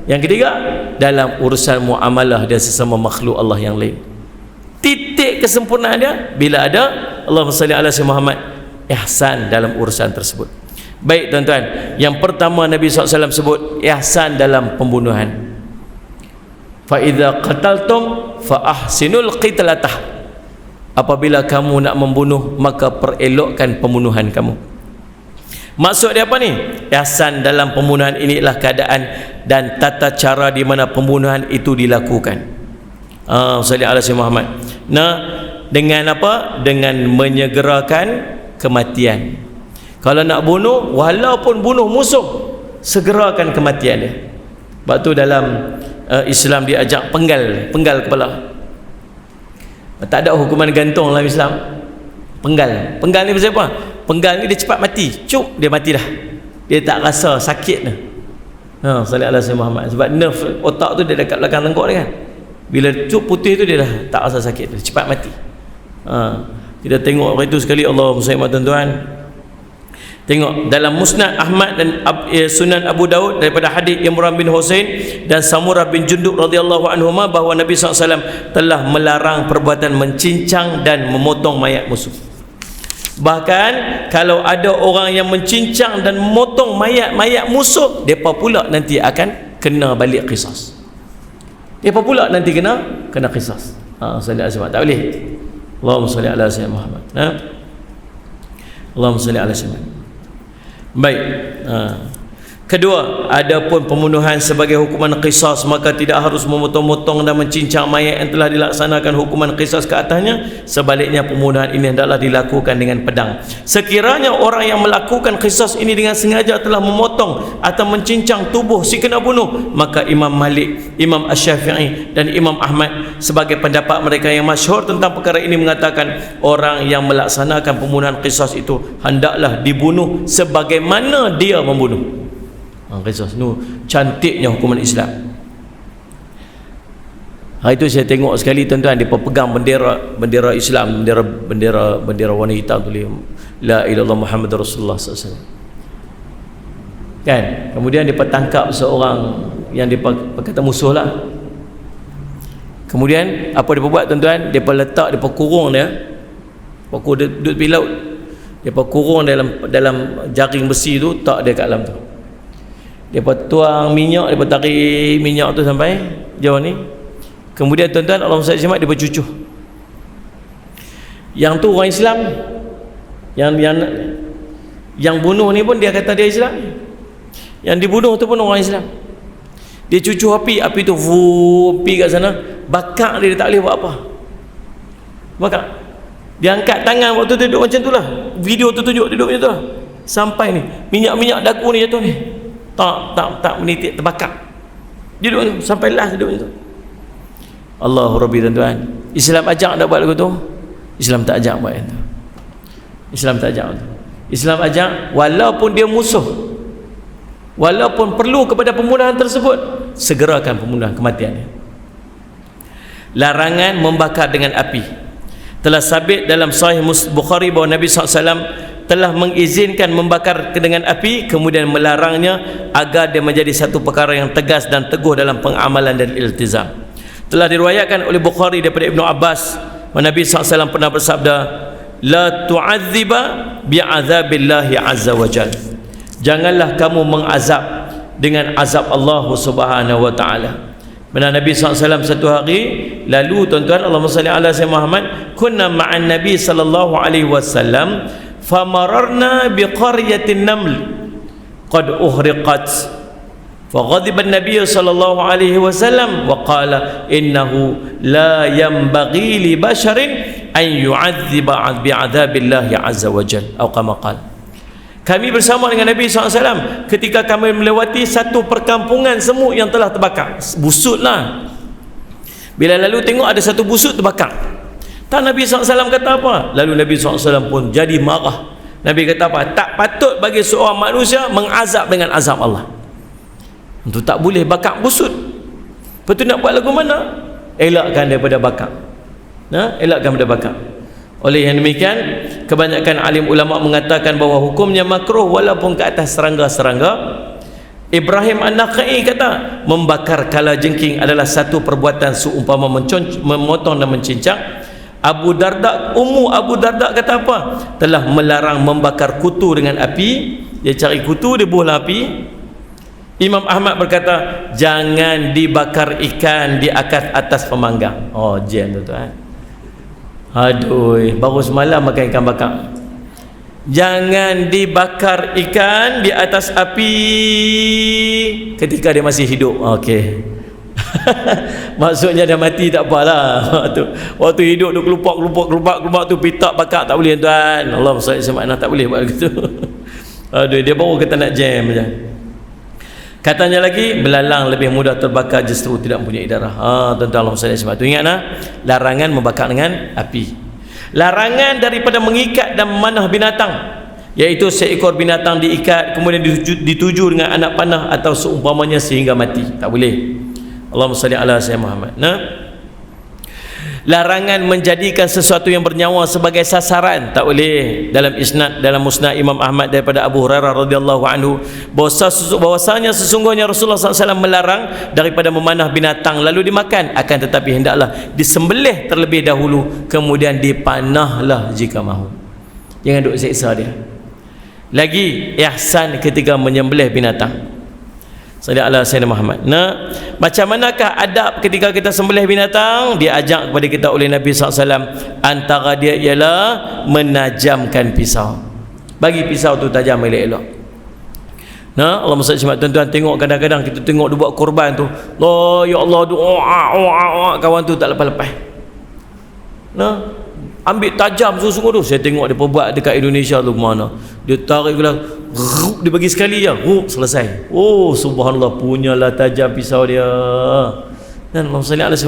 Yang ketiga, dalam urusan muamalah dia sesama makhluk Allah yang lain, titik kesempurnaan dia bila ada Allahumma salli ala sayyidina Muhammad, ihsan dalam urusan tersebut. Baik tuan-tuan, yang pertama Nabi SAW sebut ihsan dalam pembunuhan. Fa idza qataltum fa ahsinul qitlatah. Apabila kamu nak membunuh, maka perelokkan pembunuhan kamu. Maksud dia apa ni? Ihsan dalam pembunuhan ini adalah keadaan dan tata cara di mana pembunuhan itu dilakukan. Salli ala sayyidina Muhammad. Nah, dengan apa? Dengan menyegerakan kematian. Kalau nak bunuh, walaupun bunuh musuh, segerakan kematian dia. Sebab tu dalam Islam dia ajak penggal kepala. Tak ada hukuman gantung dalam Islam. Penggal ni pasal apa? Penggal ni dia cepat mati, cuk dia mati dah, dia tak rasa sakit dah. Sallallahu alaihi wasallam. Sebab nerve otak tu dia dekat belakang tengkuk dia kan, bila cuk putih tu dia dah tak rasa sakit, dia cepat mati. Kita tengok hari itu sekali, Allahumma salli tuan-tuan. Tengok dalam Musnad Ahmad dan Sunan Abu Daud daripada hadis Imran bin Husain dan Samurah bin Jundub radhiyallahu anhuma bahawa Nabi SAW telah melarang perbuatan mencincang dan memotong mayat musuh. Bahkan kalau ada orang yang mencincang dan memotong mayat musuh, depa pula nanti akan kena balik qisas. Depa pula nanti kena qisas. Sallallahu alaihi wasallam. Tak boleh. Allahumma salli ala sayyidina Muhammad. Allahumma salli ala sayyidina. Baik. Kedua, adapun pembunuhan sebagai hukuman qisas, maka tidak harus memotong-motong dan mencincang mayat yang telah dilaksanakan hukuman qisas ke atasnya. Sebaliknya, pembunuhan ini hendaklah dilakukan dengan pedang. Sekiranya orang yang melakukan qisas ini dengan sengaja telah memotong atau mencincang tubuh si kena bunuh, maka Imam Malik, Imam Asy-Syafi'i dan Imam Ahmad sebagai pendapat mereka yang masyhur tentang perkara ini mengatakan, orang yang melaksanakan pembunuhan qisas itu hendaklah dibunuh sebagaimana dia membunuh. Qisas nu cantiknya hukuman Islam. Hari itu saya tengok sekali tuan-tuan, dia pegang bendera Islam, bendera warna hitam tulis la ilallah Muhammadur Rasulullah SAW. Kan? Kemudian dia tangkap seorang yang dia kata musuh lah. Kemudian apa dia buat tuan-tuan? Dia letak, dia kurung dia. Dia duduk di laut. Dia kurung dalam jaring besi tu, tak dia kat dalam tu. Dia tuang minyak, dia tarik minyak tu sampai jauh ni. Kemudian tuan-tuan, Allah SWT dia bercucuh. Yang tu orang Islam, yang bunuh ni pun dia kata dia Islam, yang dibunuh tu pun orang Islam. Dia cucuh api tu pergi kat sana, bakar dia tak boleh buat apa. Bakar. Dia angkat tangan waktu tu duduk macam tu lah. Video tu tunjuk dia duduk macam tu lah. Sampai ni minyak dagu ni jatuh ni, tak menitik, terbakar. Dia duduk sampai last duduk macam tu. Allahu Rabbi tuan-tuan. Islam ajak tak buat lagu tu? Islam tak ajak buat itu. Islam tak ajak itu. Islam ajak walaupun dia musuh, walaupun perlu kepada pembunuhan tersebut, segerakan pembunuhan, kematiannya. Larangan membakar dengan api telah sabit dalam Sahih Bukhari bahawa Nabi SAW telah mengizinkan membakar dengan api, kemudian melarangnya agar dia menjadi satu perkara yang tegas dan teguh dalam pengamalan dan iltizam. Telah diriwayatkan oleh Bukhari daripada Ibnu Abbas, Nabi SAW pernah bersabda, la tu'adziba bi'adzabillahi azza wa jalla. Janganlah kamu mengazab dengan azab Allah Subhanahu wa taala. Benar, Nabi SAW satu hari lalu tuan-tuan, Allahumma salli ala sayyidina Muhammad, kunna ma'an Nabi sallallahu alaihi wasallam famararna biqaryatin naml qad uhriqat faghadiba an-nabiy sallallahu alaihi wasallam wa qala innahu la yanbaghi li basharin an yu'adziba bi'adzabillahi azza wa jalla atau kama qala. Kami bersama dengan Nabi SAW ketika kami melewati satu perkampungan semut yang telah terbakar. Busutlah. Bila lalu tengok ada satu busut terbakar, tak Nabi SAW kata apa? Lalu Nabi SAW pun jadi marah. Nabi kata apa? Tak patut bagi seorang manusia mengazab dengan azab Allah. Itu tak boleh bakar busut. Lepas tu nak buat lagu mana? Elakkan daripada bakar. Elakkan daripada bakar. Oleh yang demikian, kebanyakan alim ulama mengatakan bahawa hukumnya makruh walaupun ke atas serangga-serangga. Ibrahim An-Nakhai kata, membakar kalajengking adalah satu perbuatan seumpama memotong dan mencincang. Abu Darda kata apa? Telah melarang membakar kutu dengan api. Dia cari kutu, dia buah api. Imam Ahmad berkata, jangan dibakar ikan di atas pemanggang. Oh, jam tu tuan. Aduh, baru semalam makan ikan bakar. Jangan dibakar ikan di atas api ketika dia masih hidup. Okey. Maksudnya dia mati tak apalah. Waktu hidup dia kelupak tu pitak bakar tak boleh tuan. Allah SWT tak boleh buat begitu. Aduh, dia baru kata nak jam je. Katanya lagi, belalang lebih mudah terbakar justru tidak mempunyai darah. Tuan-tuan Allah SWT. Ingatlah, larangan membakar dengan api. Larangan daripada mengikat dan memanah binatang, iaitu seekor binatang diikat kemudian dituju dengan anak panah atau seumpamanya sehingga mati. Tak boleh. Allahumma salli ala sayyidina Muhammad. Larangan menjadikan sesuatu yang bernyawa sebagai sasaran, tak boleh. Dalam isnad, dalam musnad Imam Ahmad daripada Abu Hurairah radhiyallahu anhu, bahwasanya sesungguhnya Rasulullah SAW melarang daripada memanah binatang lalu dimakan, akan tetapi hendaklah disembelih terlebih dahulu kemudian dipanahlah jika mahu. Jangan duk seksa dia. Lagi ihsan ketika menyembelih binatang. Sallallahu alaihi wasallam Muhammad. Macam manakah adab ketika kita sembelih binatang? Diajak kepada kita oleh Nabi SAW. Antara dia ialah menajamkan pisau. Bagi pisau tu tajam elok-elok. Allah SWT, tuan-tuan tengok kadang-kadang kita tengok dia buat korban tu. Ya Allah, doa kawan tu tak lepas-lepas. Ambil tajam sungguh-sungguh tu. Saya tengok dia buat dekat Indonesia tu mana. Dia tarik lah, dia bagi sekali je, selesai. Oh subhanallah, punyalah tajam pisau dia. Dan Allah SWT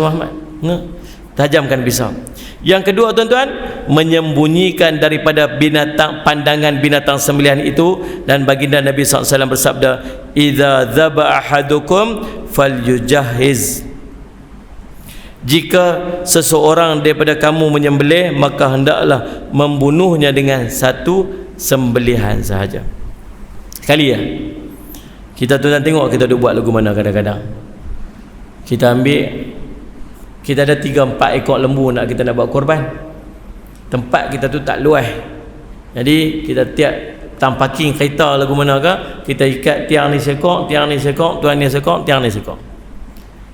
tajamkan pisau. Yang kedua tuan-tuan, menyembunyikan daripada binatang, pandangan binatang sembelihan itu. Dan baginda Nabi SAW bersabda, idza dzaba ahadukum falyujahhiz. Jika seseorang daripada kamu menyembelih, maka hendaklah membunuhnya dengan satu sembelihan sahaja. Sekali ya. Kita tuan-tuan tengok kita duk buat lagu mana kadang-kadang. Kita ambil, kita ada 3-4 ekor lembu nak kita nak buat korban. Tempat kita tu tak luas. Jadi kita tiap tang parking kereta lagu mana ke, kita ikat tiang ni sekok, tiang ni sekok, tuan ni sekok, tiang ni sekok.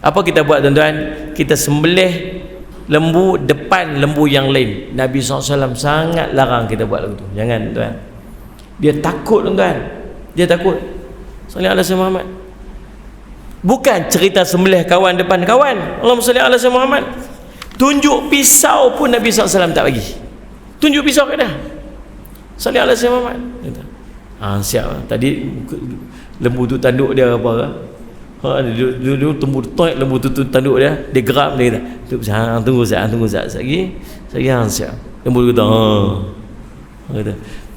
Apa kita buat tuan-tuan? Kita sembelih lembu depan lembu yang lain. Nabi SAW sangat larang kita buat lagu tu. Jangan tuan. Dia takut tuan. Dia takut. Sallallahu alaihi wasallam Muhammad. Bukan cerita sembelih kawan depan kawan. Allahumma salli ala sayyidina Muhammad. Tunjuk pisau pun Nabi SAW tak bagi. Tunjuk pisau kat dia. Sallallahu alaihi wasallam Muhammad. Siap. Tadi lembu tu tanduk dia apa ke? Dia tumbuh toik lembu tu tanduk dia geram dia kata, tunggu sekejap lagi siap. Lembu tu kata, kata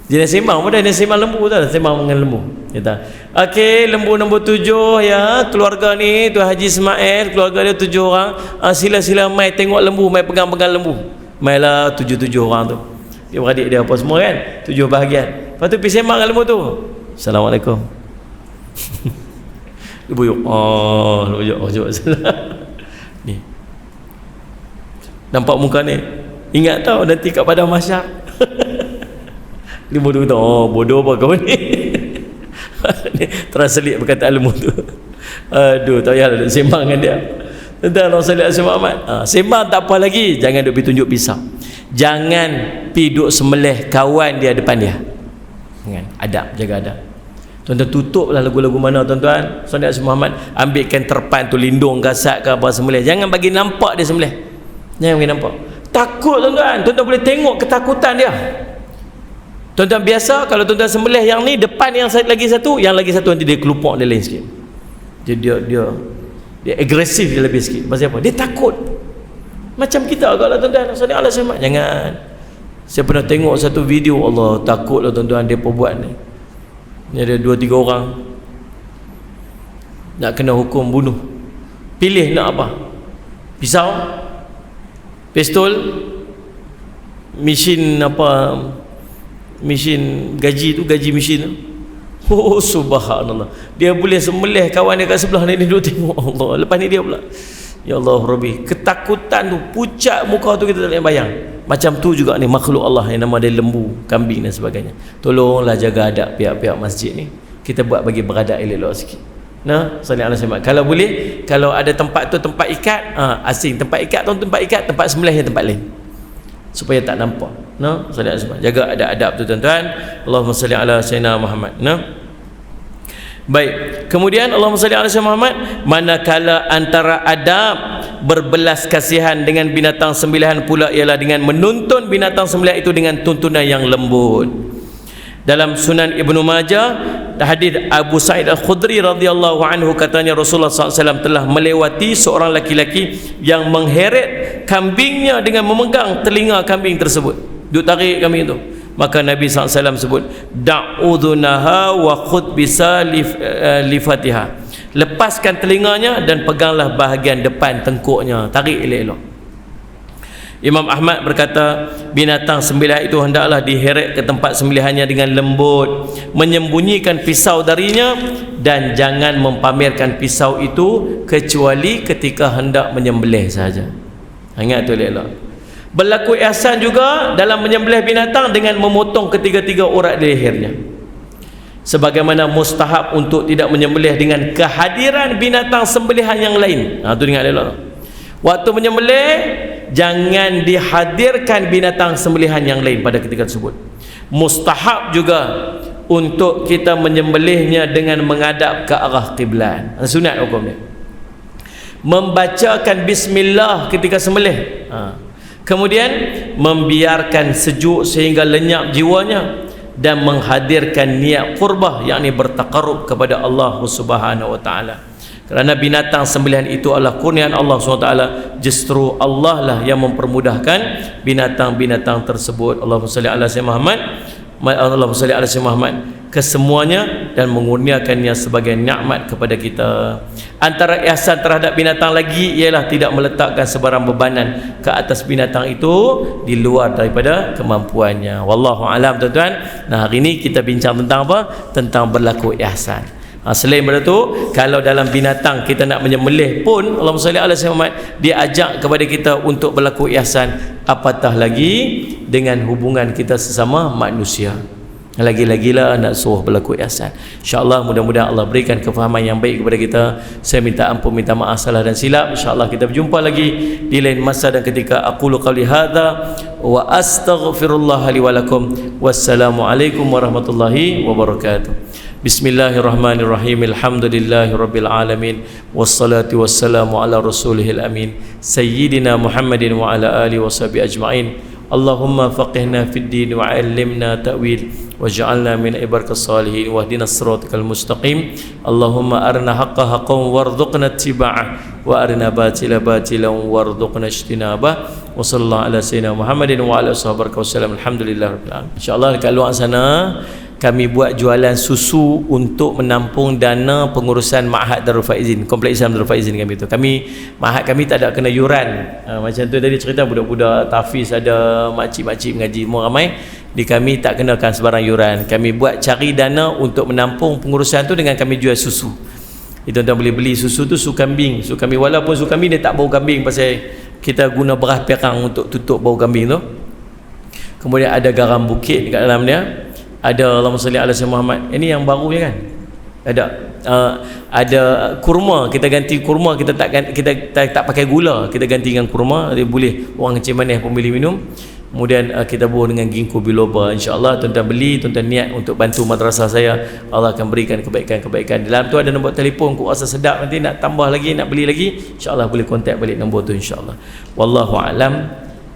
dia nak sembang pada, dia sembang lembu tu, sembang dengan lembu. Kata, okey, lembu nombor 7 ya, keluarga ni Tuan Haji Ismail, keluarga dia 7 orang, sila-sila mai tengok lembu, mai pegang-pegang lembu. Mailah 7 orang tu. Dia beradik dia apa semua kan, 7 bahagian. Lepas tu pergi sembang dengan lembu tu. Assalamualaikum. Dia buyuk. Coba salah. Ni. Nampak muka ni. Ingat tau nanti kat padang mahsyar. Dia bodoh kata, bodoh apa kau ni? Terselit perkataan lembu tu. Aduh, tak payahlah nak sembang dengan dia. Tentang Allah sallallahu alaihi wasallam. Sembang tak apa lagi, jangan duk pergi tunjuk pisau. Jangan pergi duk sembelih kawan dia depan dia. Kan? Adab, jaga adab. Tuan-tuan tutuplah lagu-lagu mana tuan-tuan. Sallallahu Muhammad, ambilkan terpan tu, lindung gasat ke apa sembelih. Jangan bagi nampak dia sembelih. Jangan bagi nampak. Takut tuan-tuan. Tuan-tuan boleh tengok ketakutan dia. Tuan-tuan biasa kalau tuan-tuan sembelih yang ni, depan yang lagi satu, yang lagi satu nanti dia kelupak dia lain sikit. Dia agresif dia lebih sikit. Pasal apa? Dia takut. Macam kita kalau tuan-tuan. Sallallahu Muhammad. Jangan. Saya pernah tengok satu video, Allah takutlah tuan-tuan dia perbuat ni. Ni ada 2-3 orang nak kena hukum bunuh. Pilih nak apa? Pisau, pistol, mesin apa, mesin gaji tu, gaji mesin tu. Oh subhanallah, dia boleh sembelih kawan dia kat sebelah ni duduk tengok. Allah, lepas ni dia pula, ya Allah Rabbi, ketakutan tu, pucat muka tu kita tak boleh bayang. Macam tu juga ni makhluk Allah yang nama dia lembu, kambing dan sebagainya. Tolonglah jaga adab pihak-pihak masjid ni, kita buat bagi beradab elok sikit. Nah, sallallahu alaihi wasallam. Kalau boleh, kalau ada tempat tu tempat ikat, asing tempat ikat tu tempat ikat, tempat sembelih tempat lain, supaya tak nampak. Nah, sallallahu alaihi wasallam. Jaga adab-adab tu tuan-tuan. Allahumma salli ala sayyidina Muhammad. Nah. Baik, kemudian Allahumma salli ala sayyidina Muhammad, manakala antara adab berbelas kasihan dengan binatang sembelihan pula ialah dengan menuntun binatang sembelihan itu dengan tuntunan yang lembut. Dalam Sunan Ibnu Majah, hadis Abu Sa'id Al-Khudri radhiyallahu anhu, katanya Rasulullah SAW telah melewati seorang laki-laki yang mengheret kambingnya dengan memegang telinga kambing tersebut, duk tarik kambing itu. Maka Nabi SAW sebut, da'udhunaha wa khud bisa lifatiha, lepaskan telinganya dan peganglah bahagian depan tengkuknya, tarik elok-elok. Imam Ahmad berkata, binatang sembelihan itu hendaklah diheret ke tempat sembelihannya dengan lembut, menyembunyikan pisau darinya, dan jangan mempamerkan pisau itu kecuali ketika hendak menyembelih saja. Ingat tu elok. Berlaku ihsan juga dalam menyembelih binatang dengan memotong ketiga-tiga urat di lehernya, sebagaimana mustahab untuk tidak menyembelih dengan kehadiran binatang sembelihan yang lain. Tu ingat elok. Waktu menyembelih, jangan dihadirkan binatang sembelihan yang lain pada ketika tersebut. Mustahab juga untuk kita menyembelihnya dengan menghadap ke arah kiblat. Sunat hukumnya. Membacakan bismillah ketika sembelih. Kemudian membiarkan sejuk sehingga lenyap jiwanya, dan menghadirkan niat qurbah, yakni bertaqarrub kepada Allah Subhanahu wa taala. Kerana binatang sembelihan itu adalah kurniaan Allah SWT, justru Allah lah yang mempermudahkan binatang-binatang tersebut. Allahumma salli ala sayyidina Muhammad, Allahumma salli ala sayyidina Muhammad, kesemuanya, dan mengurniakannya sebagai nikmat kepada kita. Antara ihsan terhadap binatang lagi ialah tidak meletakkan sebarang bebanan ke atas binatang itu di luar daripada kemampuannya. Wallahu alam tuan-tuan. Nah, hari ini kita bincang tentang apa? Tentang berlaku ihsan. Selain daripada tu, kalau dalam binatang kita nak menyembelih pun, Allahumma salli ala sayyidina Muhammad, dia ajak kepada kita untuk berlaku ihsan, apatah lagi dengan hubungan kita sesama manusia. Lagi-lagilah nak suruh berlaku ihsan. InsyaAllah mudah-mudahan Allah berikan kefahaman yang baik kepada kita. Saya minta ampun, minta maaf salah dan silap. InsyaAllah kita berjumpa lagi di lain masa dan ketika. Aqulu qawli hadza wa astaghfirullah li wa lakum. Wassalamualaikum warahmatullahi wabarakatuh. Bismillahirrahmanirrahim. Alhamdulillahirabbil alamin, wassalatu wassalamu ala rasulihil amin, sayyidina Muhammadin wa ala alihi washabihi ajma'in. Allahumma faqihna fid din wa 'allimna ta'wil waj'alna min ibarakas salihin wahdina siratal mustaqim. Allahumma arina haqqa haqqan warzuqna ittiba'ah wa arina batila batilan warzuqna ijtinabah. Wa sallallahu ala sayyidina Muhammadin wa ala sahbihi wasallam. Alhamdulillahirabbil alamin. Insyaallah dekat luar sana kami buat jualan susu untuk menampung dana pengurusan Ma'had Darul Faizin, Kompleks Islam Darul Faizin kami tu. Ma'had kami tak ada kena yuran. Macam tu tadi cerita, budak-budak tahfiz ada, makcik-makcik mengaji, semua ramai. Di kami tak kenakan sebarang yuran. Kami buat cari dana untuk menampung pengurusan tu dengan kami jual susu. Tuan-tuan boleh beli susu tu, susu kambing. Susu kambing, walaupun susu kambing dia tak bau kambing, pasal kita guna beras perang untuk tutup bau kambing tu. Kemudian ada garam bukit dekat dalam dia. Ada Allahumma salli ala sayyidina Muhammad. Ini yang baru je kan? Ada kurma, kita ganti kurma, kita tak pakai gula, kita ganti dengan kurma. Dia boleh orang kecil manis pun boleh minum. Kemudian kita buah dengan ginkgo biloba. InsyaAllah tuan-tuan beli, tuan-tuan niat untuk bantu madrasah saya, Allah akan berikan kebaikan-kebaikan. Dalam tu ada nombor telefon, kau rasa sedap nanti nak tambah lagi, nak beli lagi, InsyaAllah boleh kontak balik nombor tu, InsyaAllah. Wallahu a'lam.